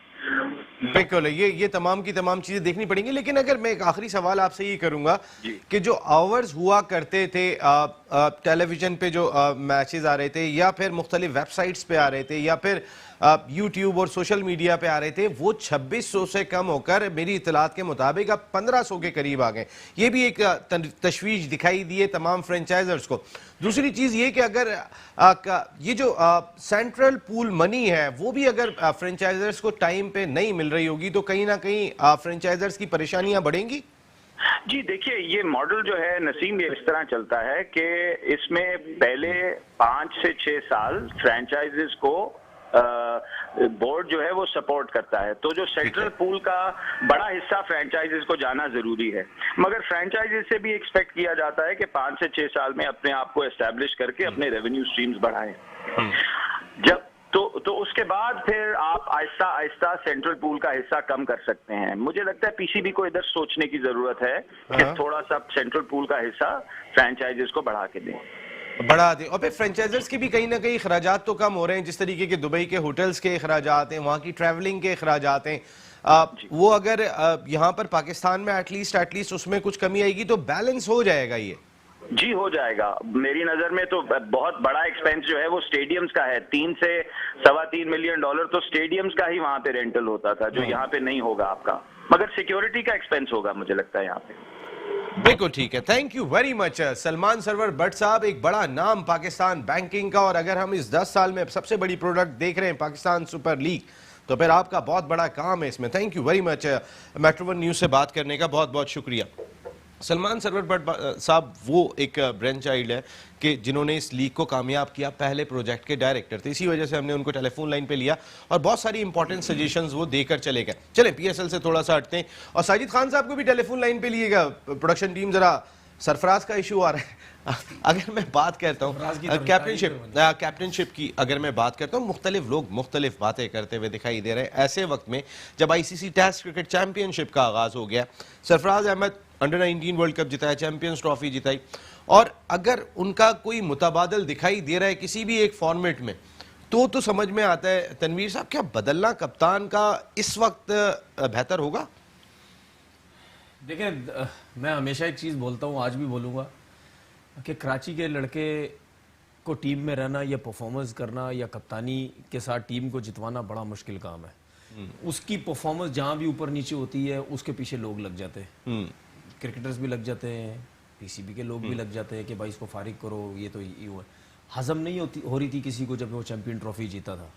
बिल्कुल, ये तमाम की तमाम चीजें देखनी पड़ेंगी। लेकिन अगर मैं एक आखिरी सवाल आपसे ये करूंगा कि जो आवर्स हुआ करते थे टेलीविजन पे जो मैचेस आ रहे थे या फिर मुख्तलिफ वेबसाइट्स पे आ रहे थे या फिर यूट्यूब और सोशल मीडिया पे आ रहे थे, वो 2600 से कम होकर मेरी इतलात के मुताबिक अब 1500 के करीब आ गए। ये भी एक तशवीश दिखाई दी है तमाम फ्रेंचाइजर्स को। दूसरी चीज ये कि अगर ये जो सेंट्रल पूल मनी है वो भी अगर फ्रेंचाइजर्स को टाइम पे नहीं मिल रही होगी तो कहीं ना कहीं फ्रेंचाइजर्स की परेशानियां बढ़ेंगी। जी देखिए, ये मॉडल जो है नसीम, ये इस तरह चलता है कि इसमें पहले 5 से 6 साल फ्रेंचाइजेस को बोर्ड जो है वो सपोर्ट करता है, तो जो सेंट्रल पूल का बड़ा हिस्सा फ्रेंचाइजेस को जाना जरूरी है, मगर फ्रेंचाइजेस से भी एक्सपेक्ट किया जाता है कि 5 से 6 साल में अपने आप को एस्टेब्लिश करके अपने रेवेन्यू स्ट्रीम्स बढ़ाएं। जब तो उसके बाद फिर आप आहिस्ता आहिस्ता सेंट्रल पूल का हिस्सा कम कर सकते हैं। मुझे लगता है पीसीबी को इधर सोचने की जरूरत है कि थोड़ा सा सेंट्रल पूल का हिस्सा फ्रेंचाइजेस को बढ़ा के दें, बढ़ा दें। और फिर फ्रेंचाइजर्स के भी कहीं ना कहीं अखराजात तो कम हो रहे हैं, जिस तरीके के दुबई के होटल्स के अखराजात हैं, वहाँ की ट्रैवलिंग के अखराजात हैं, वो अगर यहाँ पर पाकिस्तान में एटलीस्ट उसमें कुछ कमी आएगी तो बैलेंस हो जाएगा। ये जी हो जाएगा। मेरी नजर में तो बहुत बड़ा एक्सपेंस जो है वो स्टेडियम्स का है। 3 से $3.25 मिलियन तो स्टेडियम्स का ही वहां पे रेंटल होता था, जो यहाँ पे नहीं होगा आपका, मगर सिक्योरिटी का एक्सपेंस होगा मुझे लगता है यहाँ पे। बिल्कुल ठीक है, thank you very much Salman Sarwar Bhatt साहब, एक बड़ा नाम पाकिस्तान बैंकिंग का, और अगर हम इस 10 साल में सबसे बड़ी प्रोडक्ट देख रहे हैं पाकिस्तान सुपर लीग, तो फिर आपका बहुत बड़ा काम है इसमें। Thank you very much metro one news से बात करने का, बहुत बहुत शुक्रिया। सलमान सरवर भट्ट साहब वो एक ब्रेन चाइल्ड है कि जिन्होंने इस लीग को कामयाब किया, पहले प्रोजेक्ट के डायरेक्टर थे, इसी वजह से हमने उनको टेलीफोन लाइन पे लिया और बहुत सारी इंपॉर्टेंट सजेशंस वो देकर चले गए। चलें पीएसएल से थोड़ा सा हटते हैं और साजिद खान साहब को भी टेलीफोन लाइन पे लिएगा। प्रोडक्शन टीम जरा, सरफराज का इशू आ रहा है। अगर मैं बात करता हूँ कैप्टनशिप की, अगर मैं बात करता हूँ, मुख्तलिफ लोग मुख्तलिफ बातें करते हुए दिखाई दे रहे हैं। ऐसे वक्त में जब आईसीसी टेस्ट क्रिकेट चैंपियनशिप का आगाज हो गया, Sarfaraz Ahmed under nineteen world cup जिताया, चैंपियंस ट्रॉफी जिताई, और अगर उनका कोई मुतबादल दिखाई दे रहा है किसी भी एक फॉर्मेट में, तो समझ में आता है तनवीर साहब, क्या बदलना कप्तान का इस वक्त बेहतर होगा? देखिए, मैं हमेशा एक चीज़ बोलता हूँ, आज भी बोलूँगा, कि कराची के लड़के को टीम में रहना या परफॉर्मेंस करना या कप्तानी के साथ टीम को जितवाना बड़ा मुश्किल काम है। उसकी परफॉर्मेंस जहाँ भी ऊपर नीचे होती है उसके पीछे लोग लग जाते हैं, क्रिकेटर्स भी लग जाते हैं, पीसीबी के लोग भी लग जाते हैं कि भाई इसको फारिग करो, ये तो ये हुआ। हजम नहीं हो रही थी किसी को जब वो चैंपियन ट्रॉफी जीता था,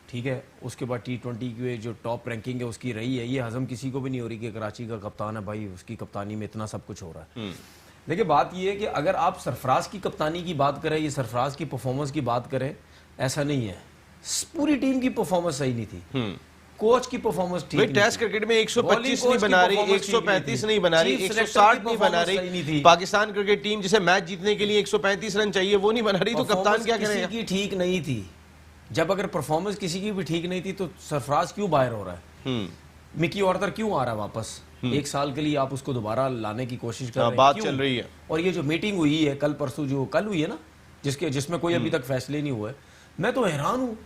ठीक है। उसके बाद T20 की जो टॉप रैंकिंग है उसकी रही है, ये हजम किसी को भी नहीं हो रही कि कराची का कप्तान है भाई, उसकी कप्तानी में इतना सब कुछ हो रहा है। देखिए, बात ये है कि अगर आप सरफराज की कप्तानी की बात करें, ये सरफराज की परफॉर्मेंस की बात करें, ऐसा नहीं है, पूरी टीम की परफॉर्मेंस सही नहीं थी, कोच की परफॉर्मेंस ठीक नहीं। टेस्ट क्रिकेट में 125 नहीं बना रही, 135 नहीं बना रही, 160 नहीं बना रही। पाकिस्तान क्रिकेट टीम जिसे मैच जीतने के लिए 135 रन चाहिए वो नहीं बना रही, तो कप्तान क्या करेगा? किसी की ठीक नहीं थी। जब अगर परफॉर्मेंस किसी की भी ठीक नहीं थी तो सरफराज क्यों बाहर हो रहा है? मिकी ऑर्थर क्यों आ रहा है वापस? 1 साल के लिए आप उसको दोबारा लाने की कोशिश कर रहे हैं, बात चल रही है। और ये जो मीटिंग हुई है कल परसों, जो कल हुई है ना, जिसमें कोई अभी तक फैसले नहीं हुए, मैं तो हैरान हूँ।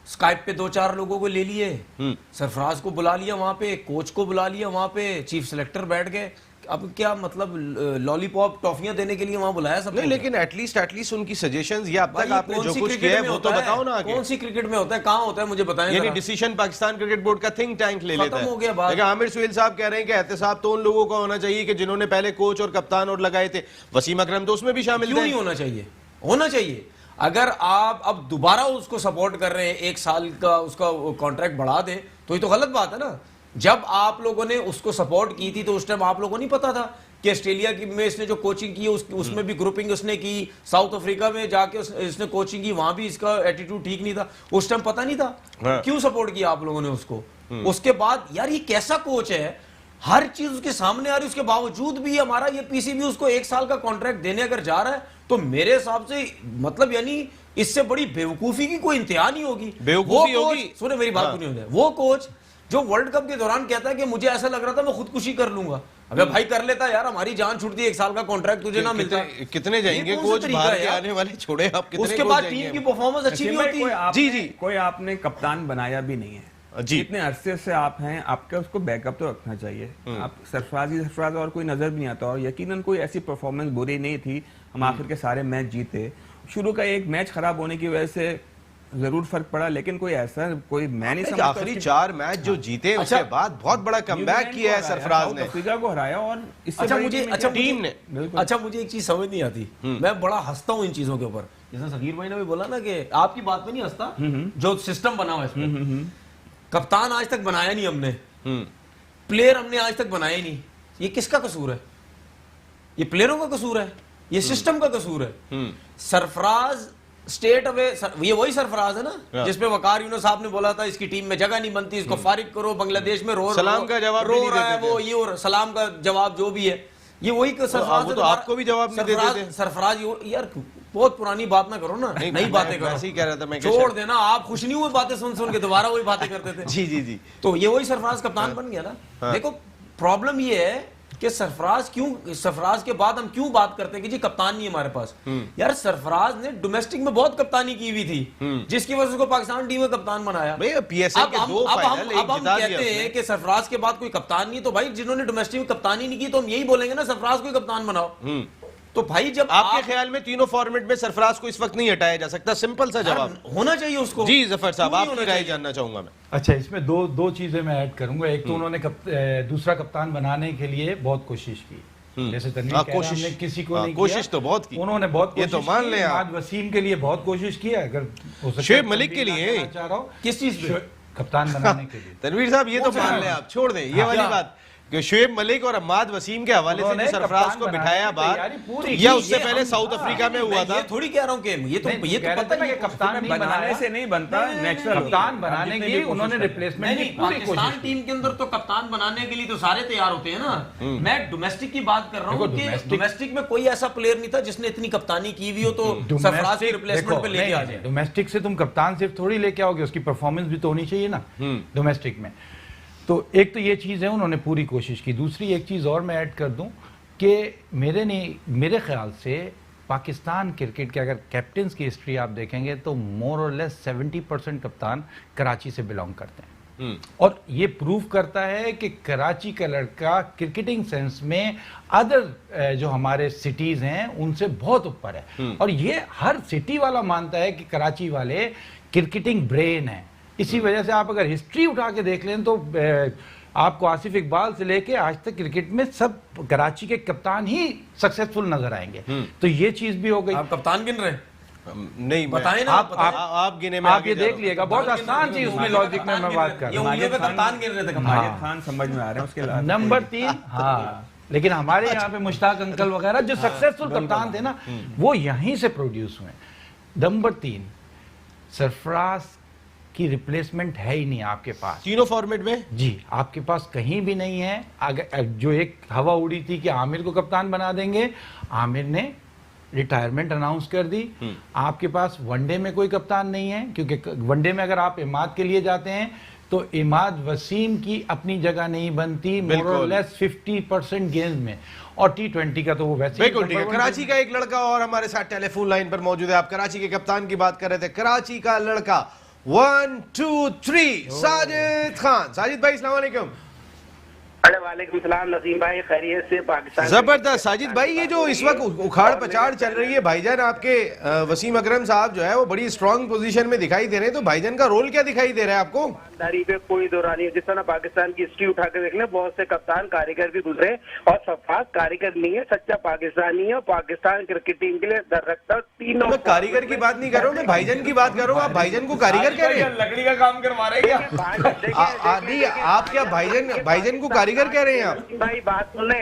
स्काइप पे 2-4 लोगों को ले लिए, सरफराज को बुला लिया वहां पे, कोच को बुला लिया वहां पे, चीफ सिलेक्टर बैठ गए। अब क्या मतलब लॉलीपॉप टॉफियां देने के लिए वहां बुलाया सब? नहीं, लेकिन एटलीस्ट उनकी सजेशंस या अब तक आपने जो कुछ किया है वो तो बताओ ना। कौन सी क्रिकेट में होता है, कहाँ होता है, मुझे बताएं। यानी डिसीजन पाकिस्तान क्रिकेट बोर्ड का थिंक टैंक ले लेता है। हो गया बात। लेकिन आमिर सुहेल साहब कह रहे हैं कि एहतसाब तो उन लोगों का होना चाहिए कि जिन्होंने पहले कोच और कप्तान और लगाए थे। वसीम अकरम तो उसमें भी शामिल थे। क्यों नहीं होना चाहिए? होना चाहिए। अगर आप अब दोबारा उसको सपोर्ट कर रहे हैं, 1 साल का उसका कॉन्ट्रैक्ट बढ़ा दें, तो ये तो गलत बात है ना। जब आप लोगों ने उसको सपोर्ट की थी तो उस टाइम आप लोगों को नहीं पता था कि ऑस्ट्रेलिया की में इसने जो कोचिंग की उसमें भी ग्रुपिंग उसने की, साउथ अफ्रीका में जाके इसने कोचिंग की, वहां भी इसका एटीट्यूड ठीक नहीं था, उस टाइम पता नहीं था। क्यों सपोर्ट किया आप लोगों ने उसको? उसके बाद यार ये कैसा कोच है, हर चीज उसके सामने आ रही, उसके बावजूद भी हमारा ये पीसीबी उसको 1 साल का कॉन्ट्रैक्ट देने अगर जा रहा है, तो मेरे हिसाब से मतलब यानी इससे बड़ी बेवकूफी की कोई इंतहा नहीं होगी। बेवकूफी होगी। सुने मेरी बात नहीं होगी। वो कोच जो वर्ल्ड कप के दौरान कहता है कि मुझे ऐसा लग रहा था मैं खुदकुशी कर लूंगा। अबे भाई कर लेता यार, हमारी जान छूटती है, 1 साल का कॉन्ट्रैक्ट तुझे ना मिलता। कितने जाएंगे ये कौन सा कोच तरीका बाहर है के यार? आने वाले छोड़े आप, कितने उसके कोच बाद जाएंगे? टीम की परफॉर्मेंस अच्छी नहीं होती। जी जी कोई आपने कप्तान बनाया भी नहीं है जी। इतने अरसे से आप हैं, आपका उसको बैकअप तो रखना चाहिए। आप सरफराज और कोई नजर भी नहीं आता, और यकीनन कोई ऐसी परफॉर्मेंस बुरी नहीं थी। हम आखिर के सारे मैच जीते, शुरू का एक मैच खराब होने की वजह से जरूर फर्क पड़ा, लेकिन कोई ऐसा कोई मैं नहीं समझता। आखिरी 4 मैच जो जीते उसके बाद बहुत बड़ा कमबैक किया है सरफराज ने, अफ्रीका को हराया, और इससे अच्छा बड़ी मुझे टीम अच्छा टीम ने अच्छा मुझे एक चीज समझ नहीं आती, मैं बड़ा हंसता हूँ इन चीजों के ऊपर। जैसे सगीर भाई ने भी बोला ना कि आपकी बात में नहीं हंसता, जो सिस्टम बना हुआ है इसमें। कप्तान आज तक बनाया नहीं हमने, प्लेयर हमने आज तक बनाए नहीं। ये किसका कसूर है? ये प्लेयरों का कसूर है, ये सिस्टम का कसूर है। सरफराज स्टेट अवे, ये वही सरफराज है ना जिसपे वकार यूनुस साहब ने बोला था इसकी टीम में जगह नहीं बनती, इसको फारिग करो, बांग्लादेश में सलाम का जवाब रो भी नहीं रहा है देते वो, ये और सलाम का जवाब जो भी है, ये वही सरफराज वो तो आपको भी जवाब नहीं देते थे। सरफराज यार बहुत पुरानी बात ना करो ना, नई बातें करो। ऐसे ही कह रहा था मैं, छोड़ देना, आप खुश नहीं हुए बातें सुन सुन के, दोबारा वही बातें करते थे। जी जी जी। तो ये वही सरफराज कप्तान बन गया ना। देखो प्रॉब्लम ये है कि सरफराज के बाद हम क्यों बात करते हैं कि जी कप्तान नहीं है हमारे पास। यार सरफराज ने डोमेस्टिक में बहुत कप्तानी की हुई थी, जिसकी वजह से उसको पाकिस्तान टीम में कप्तान बनाया। भैया पीएसएल के 2 फाइनल, एक अब हम जिता दिया कहते हैं कि सरफराज के बाद कोई कप्तान नहीं, तो भाई जिन्होंने डोमेस्टिक में कप्तानी नहीं की तो हम यही बोलेंगे ना सरफराज को कप्तान बनाओ। तो भाई जब आपके ख्याल में तीनों फॉर्मेट में सरफराज को इस वक्त नहीं हटाया जा सकता? सिंपल सा जवाब होना चाहिए उसको। जी जफर साहब, क्यों नहीं आपकी होना राय चाहिए? जानना चाहूंगा मैं। अच्छा, इसमें दो चीजें मैं ऐड करूंगा। एक तो उन्होंने दूसरा कप्तान बनाने के लिए बहुत कोशिश की, जैसे तनवीर कह रहा है, हमने किसी को नहीं कोशिश किया। तो बहुत की, उन्होंने बहुत ये तो कोशिश मान की। लें आप। इमाद वसीम के लिए बहुत कोशिश की है, अगर हो सके शुएब तो मलिक के तनवीर लिए? ना चाह रहा हूं, किस चीज पे? कप्तान बनाने के लिए। तनवीर साहब ये तो मान लें आप, छोड़ दें ये वाली बात कि शुएब मलिक और अम्माद वसीम के हवाले से उन्होंने जो सरफराज कप्तान को बनाने बिठाया की बाहर, तैयारी पूरी या की। उससे ये पहले हम- साउथ अफ्रीका में हुआ था। ये थोड़ी कह रहा हूँ कि ये तो कहते हैं कि कप्तान नहीं बनाने से नहीं बनता, नेचुरल कप्तान बनाने की उन्होंने रिप्लेसमेंट की पूरी पाकिस्तान कोशिश टीम के अंदर तो कप्तान बनाने के लिए तो सारे तैयार होते हैं ना। मैं डोमेस्टिक की बात कर रहा हूँ देखो, कि डोमेस्टिक में कोई ऐसा प्लेयर नहीं था जिसने इतनी कप्तानी की हुई हो तो सरफराज की रिप्लेसमेंट पे लेके आ जाए। डोमेस्टिक से तुम कप्तान सिर्फ थोड़ी लेके आओगे, उसकी परफॉर्मेंस भी तो होनी चाहिए ना डोमेस्टिक में। तो एक तो ये चीज़ है, उन्होंने पूरी कोशिश की। दूसरी एक चीज़ और मैं ऐड कर दूं कि मेरे ख्याल से पाकिस्तान क्रिकेट के अगर कैप्टन्स की हिस्ट्री आप देखेंगे तो मोर और लेस 70% कप्तान कराची से बिलोंग करते हैं। और ये प्रूव करता है कि कराची का लड़का क्रिकेटिंग सेंस में अदर जो हमारे सिटीज़ हैं उनसे बहुत ऊपर है। और ये हर सिटी वाला मानता है कि कराची वाले क्रिकेटिंग ब्रेन है। इसी वजह से आप अगर हिस्ट्री उठा के देख लें तो आपको आसिफ इकबाल से लेके आज तक क्रिकेट में सब कराची के कप्तान ही सक्सेसफुल नजर आएंगे। तो ये चीज भी हो गई। आप कप्तान गिन रहे हैं? नहीं बताएं ना, आप गिने में आप आगे ये जा देख रहा हूं। लिएगा, बहुत आसान चीज उसमें लॉजिक में मैं बात कर ये रहा हूँ। उंगलियों पे कप्तान गिन रहे थे कप्तान। माजिद खान समझ में आ रहे हैं उसके अलावा। नंबर 3, हाँ, लेकिन हमारे यहाँ पे मुश्ताक अंकल वगैरह जो सक्सेसफुल कप्तान थे ना, वो यहीं से प्रोड्यूस हुए। नंबर 3, सरफराज की रिप्लेसमेंट है ही नहीं आपके पास तीनों फॉर्मेट में। जी, आपके पास कहीं भी नहीं है। अगर जो एक हवा उड़ी थी कि आमिर को कप्तान बना देंगे, आमिर ने रिटायरमेंट अनाउंस कर दी। आपके पास वनडे में कोई कप्तान नहीं है, क्योंकि वनडे में अगर आप इमाद के लिए जाते हैं तो इमाद वसीम की अपनी जगह नहीं बनती मोर और लेस 50% गेंद में, और T20 का तो वो वैसे बिल्कुल ठीक है। कराची का एक लड़का और हमारे साथ टेलीफोन लाइन पर मौजूद है। आप कराची के कप्तान की बात कर रहे थे, कराची का लड़का 1 2 3 साजिद खान। साजिद भाई अस्सलाम वालेकुम। अरे वालेकुम सलाम नसीम भाई, खैरियत से? पाकिस्तान जबरदस्त। साजिद भाई, ये जो इस वक्त उखाड़ पछाड़ चल रही है, भाईजान आपके वसीम अकरम साहब जो है वो बड़ी स्ट्रांग पोजीशन में दिखाई दे रहे हैं, तो भाईजान का रोल क्या दिखाई दे रहा है आपको? ईमानदारी पे कोई दो रानी है। जिस तरह पाकिस्तान की हिस्ट्री उठा के देख लें, बहुत से कप्तान कारीगर भी गुजरे, और सरफराज कारीगर नहीं है, सच्चा पाकिस्तानी है, और पाकिस्तान क्रिकेट टीम के लिए दर रखता तीनों। मैं कारीगर की बात नहीं कर रहा हूँ, मैं भाईजान की बात कर रहा हूँ। आप भाईजान को कारीगर कह रहे हैं? लकड़ी का काम करवा रहे हैं क्या? नहीं, आप क्या भाईजान को कारीगर कह रहे हैं आप? भाई बात सुने,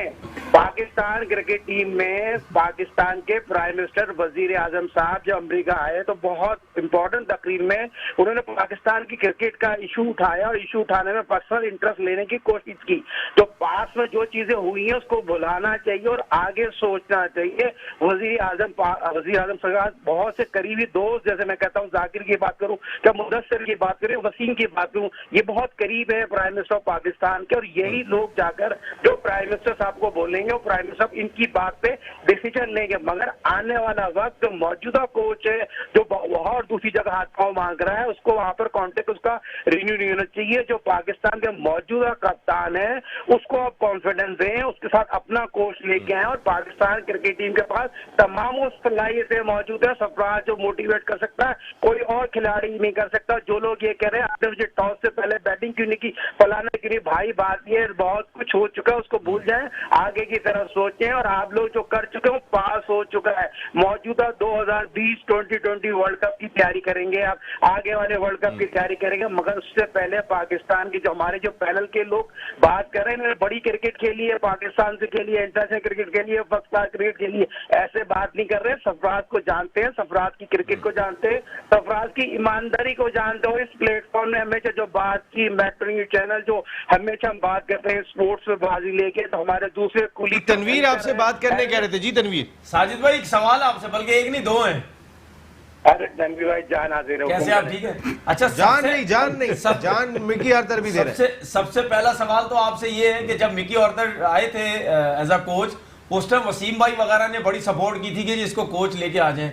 पाकिस्तान क्रिकेट टीम में पाकिस्तान के प्राइम मिनिस्टर वजीर आजम साहब जब अमेरिका आए तो बहुत इंपॉर्टेंट तकरीर में उन्होंने पाकिस्तान की क्रिकेट का इशू उठाया, और इशू उठाने में पर्सनल इंटरेस्ट लेने की कोशिश की। तो पास में जो चीजें हुई हैं उसको भुलाना चाहिए और आगे सोचना चाहिए। वजीर आजम बहुत से करीबी दोस्त, जैसे मैं कहता हूँ जाकिर की बात करूं, क्या मुदस्सिर की बात करूं, वसीम की बात करूं, ये बहुत करीब है प्राइम मिनिस्टर ऑफ पाकिस्तान के, और यही लोग जाकर जो प्राइम मिनिस्टर साहब को बोलेंगे, और प्राइम मिनिस्टर इनकी बात पे डिसीजन लेंगे। मगर आने वाला वक्त जो मौजूदा कोच है, जो और दूसरी जगह हाथ पांव मांग रहा है, उसको वहां पर कॉन्टेक्ट उसका रिन्यू नहीं होना चाहिए। जो पाकिस्तान के मौजूदा कप्तान है उसको आप कॉन्फिडेंस दें, उसके साथ अपना कोच लेके आए, और पाकिस्तान क्रिकेट टीम के पास तमाम वो सलाहियतें मौजूद है। सरफराज जो मोटिवेट कर सकता है, कोई और खिलाड़ी नहीं कर सकता। जो लोग ये कह रहे हैं आपने मुझे टॉस से पहले बैटिंग क्यों नहीं की, फलाने के लिए, भाई बात ये बहुत कुछ हो चुका है, उसको भूल जाएं, आगे की तरफ सोचें। और आप लोग जो कर चुके हो पास हो चुका है। मौजूदा 2020 2020 वर्ल्ड कप की तैयारी करेंगे, आप आगे वाले वर्ल्ड कप की तैयारी करेंगे, मगर उससे पहले पाकिस्तान की जो हमारे जो पैनल के लोग बात कर रहे हैं, बड़ी क्रिकेट खेली है पाकिस्तान से, खेली है इंटरनेशनल क्रिकेट खेली है, फर्स्ट क्लास क्रिकेट खेली है, ऐसे बात नहीं कर रहे। सरफराज को जानते हैं, सरफराज की क्रिकेट को जानते हैं, सरफराज की ईमानदारी को जानते हो। इस प्लेटफॉर्म में हमेशा जो बात की मेट्रो न्यूज चैनल, जो हमेशा हम बात करते हैं स्पोर्ट्स में बाजी लेके, तो हमारे दूसरे कुली तनवीर आपसे बात करने कह रहे थे जी। तनवीर, साजिद भाई एक सवाल आपसे, बल्कि एक नहीं दो हैं। अरे तनवीर भाई जान हाजिर हो, कैसे आप, ठीक है? अच्छा, जान नहीं जान मिकी आर्थर भी दे रहे हैं। सबसे पहला सवाल तो आपसे ये है कि जब मिकी आर्थर आए थे एज अ कोच, उस टाइम वसीम भाई वगैरह ने बड़ी सपोर्ट की थी कि जिसको कोच लेके आ जाए,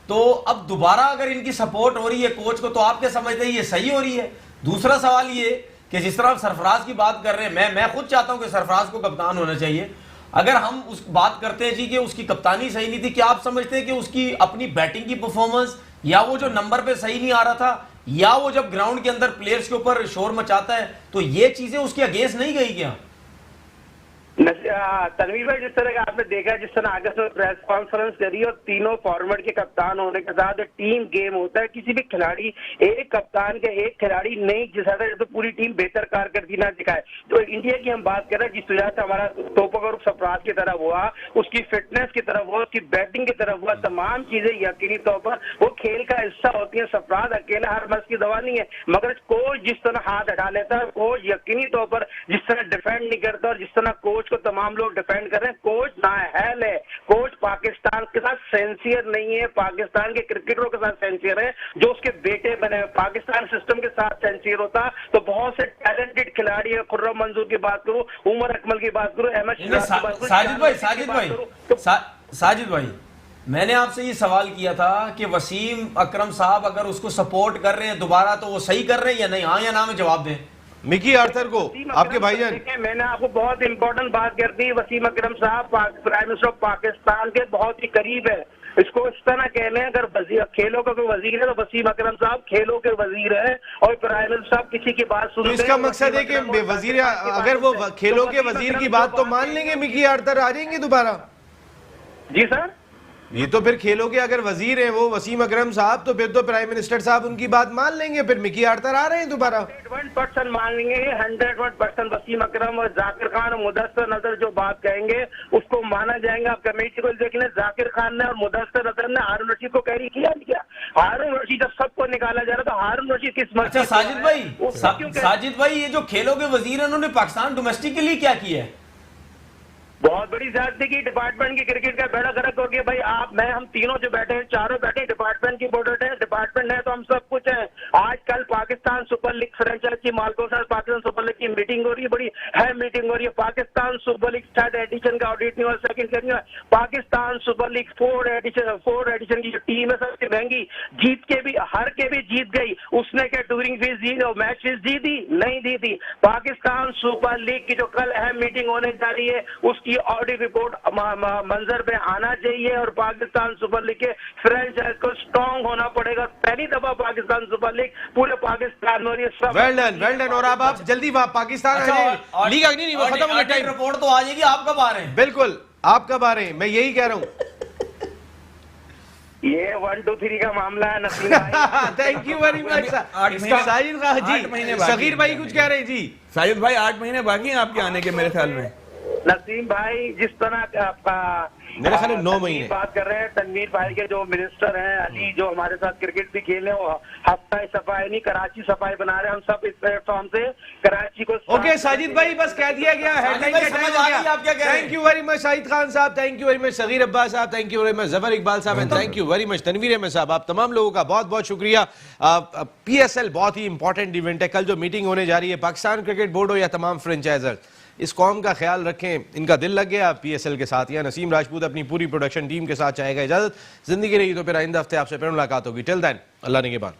तो अब दोबारा अगर इनकी सपोर्ट हो रही है कोच को, तो आप क्या समझते हैं ये सही हो रही है? दूसरा सवाल ये कि जिस तरह आप सरफराज की बात कर रहे हैं, मैं खुद चाहता हूं कि सरफराज को कप्तान होना चाहिए। अगर हम उस बात करते हैं जी कि उसकी कप्तानी सही नहीं थी, क्या आप समझते हैं कि उसकी अपनी बैटिंग की परफॉर्मेंस, या वो जो नंबर पे सही नहीं आ रहा था, या वो जब ग्राउंड के अंदर प्लेयर्स के ऊपर शोर मचाता है, तो ये चीजें उसके अगेंस्ट नहीं गई क्या? तनवीर भाई, जिस तरह का आपने देखा, जिस तरह अगस्त में प्रेस कॉन्फ्रेंस करी और तीनों फॉर्मेट के कप्तान होने के साथ टीम गेम होता है, किसी भी खिलाड़ी एक कप्तान के एक खिलाड़ी नहीं जिसा तो पूरी टीम बेहतर कारकर्दगी ना दिखाए। तो इंडिया की हम बात कर रहे हैं, जिस वजह से हमारा तोपकर सरफराज की तरफ हुआ, उसकी फिटनेस की तरफ हुआ, उसकी बैटिंग की तरफ हुआ, तमाम चीजें यकीनी तौर पर वो खेल का हिस्सा होती है। सरफराज अकेला हर मर्ज की दवा नहीं है, मगर कोच जिस तरह हाथ हटा लेता है, कोच यकीनी तौर पर जिस तरह डिफेंड नहीं करता, और जिस तरह कोच को तमाम लोग डिफेंड कर रहे हैं, कोच नाअहल है, कोच पाकिस्तान के साथ सेंसियर नहीं है, पाकिस्तान के क्रिकेटरों के साथ सेंसियर है, जो उसके बेटे बने। पाकिस्तान सिस्टम के साथ सेंसियर होता तो बहुत से टैलेंटेड खिलाड़ी है, खुर्रम मंजूर की बात करूं, उमर अकमल की बात करूं, अहमद सिराज की बात करूं, साजिद भाई, मैंने आपसे ये सवाल किया था कि वसीम अकरम साहब अगर उसको सपोर्ट कर रहे हैं दोबारा, तो वो सही कर रहे हैं या नहीं? हाँ या ना में जवाब दें। मिकी आर्थर को आपके भाईजान, मैंने आपको बहुत इंपॉर्टेंट बात कर दी, वसीम अकरम साहब प्राइम मिनिस्टर ऑफ पाकिस्तान के बहुत ही करीब है। इसको इस तरह कह लें, अगर खेलों का कोई वजीर है तो वसीम अकरम साहब खेलों के वजीर है, और प्राइम मिनिस्टर साहब किसी की बात सुनते हैं। तो इसका मकसद है कि वजीर, अगर वो खेलों के वजीर की बात तो मान लेंगे, मिकी आर्थर आ जाएंगे दोबारा? जी सर, ये तो फिर खेलों के अगर वजीर हैं वो वसीम अकरम साहब, तो फिर तो प्राइम मिनिस्टर साहब उनकी बात मान लेंगे, फिर मिकी आर्थर आ रहे हैं दोबारा। 100% मान लेंगे, 100% वसीम अकरम और जाकिर खान और मुदस्सिर नजर जो बात कहेंगे उसको माना जाएगा। आप कमेटी को देख लें, जाकिर खान ने और मुदस्सिर नजर ने हारून रशीद को कैरी किया नहीं किया? हारून रशीद जब सबको निकाला जा रहा था, हारून रशीद किस मर्जी? अच्छा साजिद भाई, ये जो खेलों के वजीर हैं, उन्होंने पाकिस्तान डोमेस्टिक के लिए क्या किया है? बहुत बड़ी ज्यादती की, डिपार्टमेंट की क्रिकेट का बेड़ा गर्क हो गया भाई। आप, मैं, हम तीनों जो बैठे हैं, चारों बैठे हैं, डिपार्टमेंट की बोर्ड है, डिपार्टमेंट है तो हम सब कुछ है। आज कल पाकिस्तान सुपर लीग फ्रेंचाइज की मालिकों से पाकिस्तान सुपर लीग की मीटिंग हो रही है, बड़ी है मीटिंग हो रही है। Pakistan super league 3rd edition का ऑडिट नहीं हुआ, 2nd नहीं हुआ। Pakistan super league 4th addition की जो टीम है सबसे महंगी, जीत के भी हार के भी जीत गई। उसने क्या टूरिंग फीस दी और मैच फीस दी थी? नहीं दी थी। पाकिस्तान सुपर लीग की जो कल अहम मीटिंग होने जा रही है, उसकी ऑडिट रिपोर्ट मंजर पे आना चाहिए, और पाकिस्तान सुपर लीग के फ्रेंचाइज को स्ट्रॉन्ग होना पड़ेगा। पहली दफा पाकिस्तान सुपर लीग पूरे पाकिस्तान में, वेल डन। और अब आप जल्दी पाकिस्तान लीग नहीं, वो खत्म हो गया टाइम, रिपोर्ट तो आ जाएगी। आप कब आ रहे हैं? बिल्कुल, आप कब आ रहे हैं, मैं यही कह रहा हूँ। ये 1 2 3 का मामला है नसीम भाई। Thank you very much Sajid ji. Sagheer भाई कुछ कह रहे हैं जी। साजिद भाई 8 महीने बाकी हैं आपके आने के मेरे ख्याल में। नसीम भाई जिस तरह आपका मेरे ख्याल में 9 तनवीर महीने। बात कर रहे हैं, तनवीर भाई के जो मिनिस्टर हैं अली, जो हमारे साथ क्रिकेट भी खेले, वो हफ्ता सफाई नहीं कराची सफाई बना रहे हैं। हम सब इस प्लेटफॉर्म से कराची को ओके साजिद भाई, बस कह दिया गया, हेडलाइन भाई, का टाइम समझ हो आ गया। गई आप क्या कह रहे हैं। Thank you very much Shahid Khan साहब, thank you very much Sagheer Abbas साहब, thank you very much Zafar Iqbal साहब, and thank you very much Tanveer Ahmed साहब। आप तमाम लोगों का बहुत बहुत शुक्रिया। पीएसएल बहुत ही इंपॉर्टेंट इवेंट है। कल जो मीटिंग होने जा रही है, पाकिस्तान क्रिकेट बोर्ड हो या तमाम फ्रेंचाइजर, इस कौम का ख्याल रखें, इनका दिल लग गया पीएसएल के साथ। या नसीम राजपूत अपनी पूरी प्रोडक्शन टीम के साथ चाहेगा इजाजत। जिंदगी रही तो फिर आइंदा हफ्ते आपसे फिर मुलाकात होगी। टिल देन अल्लाह निगहबान।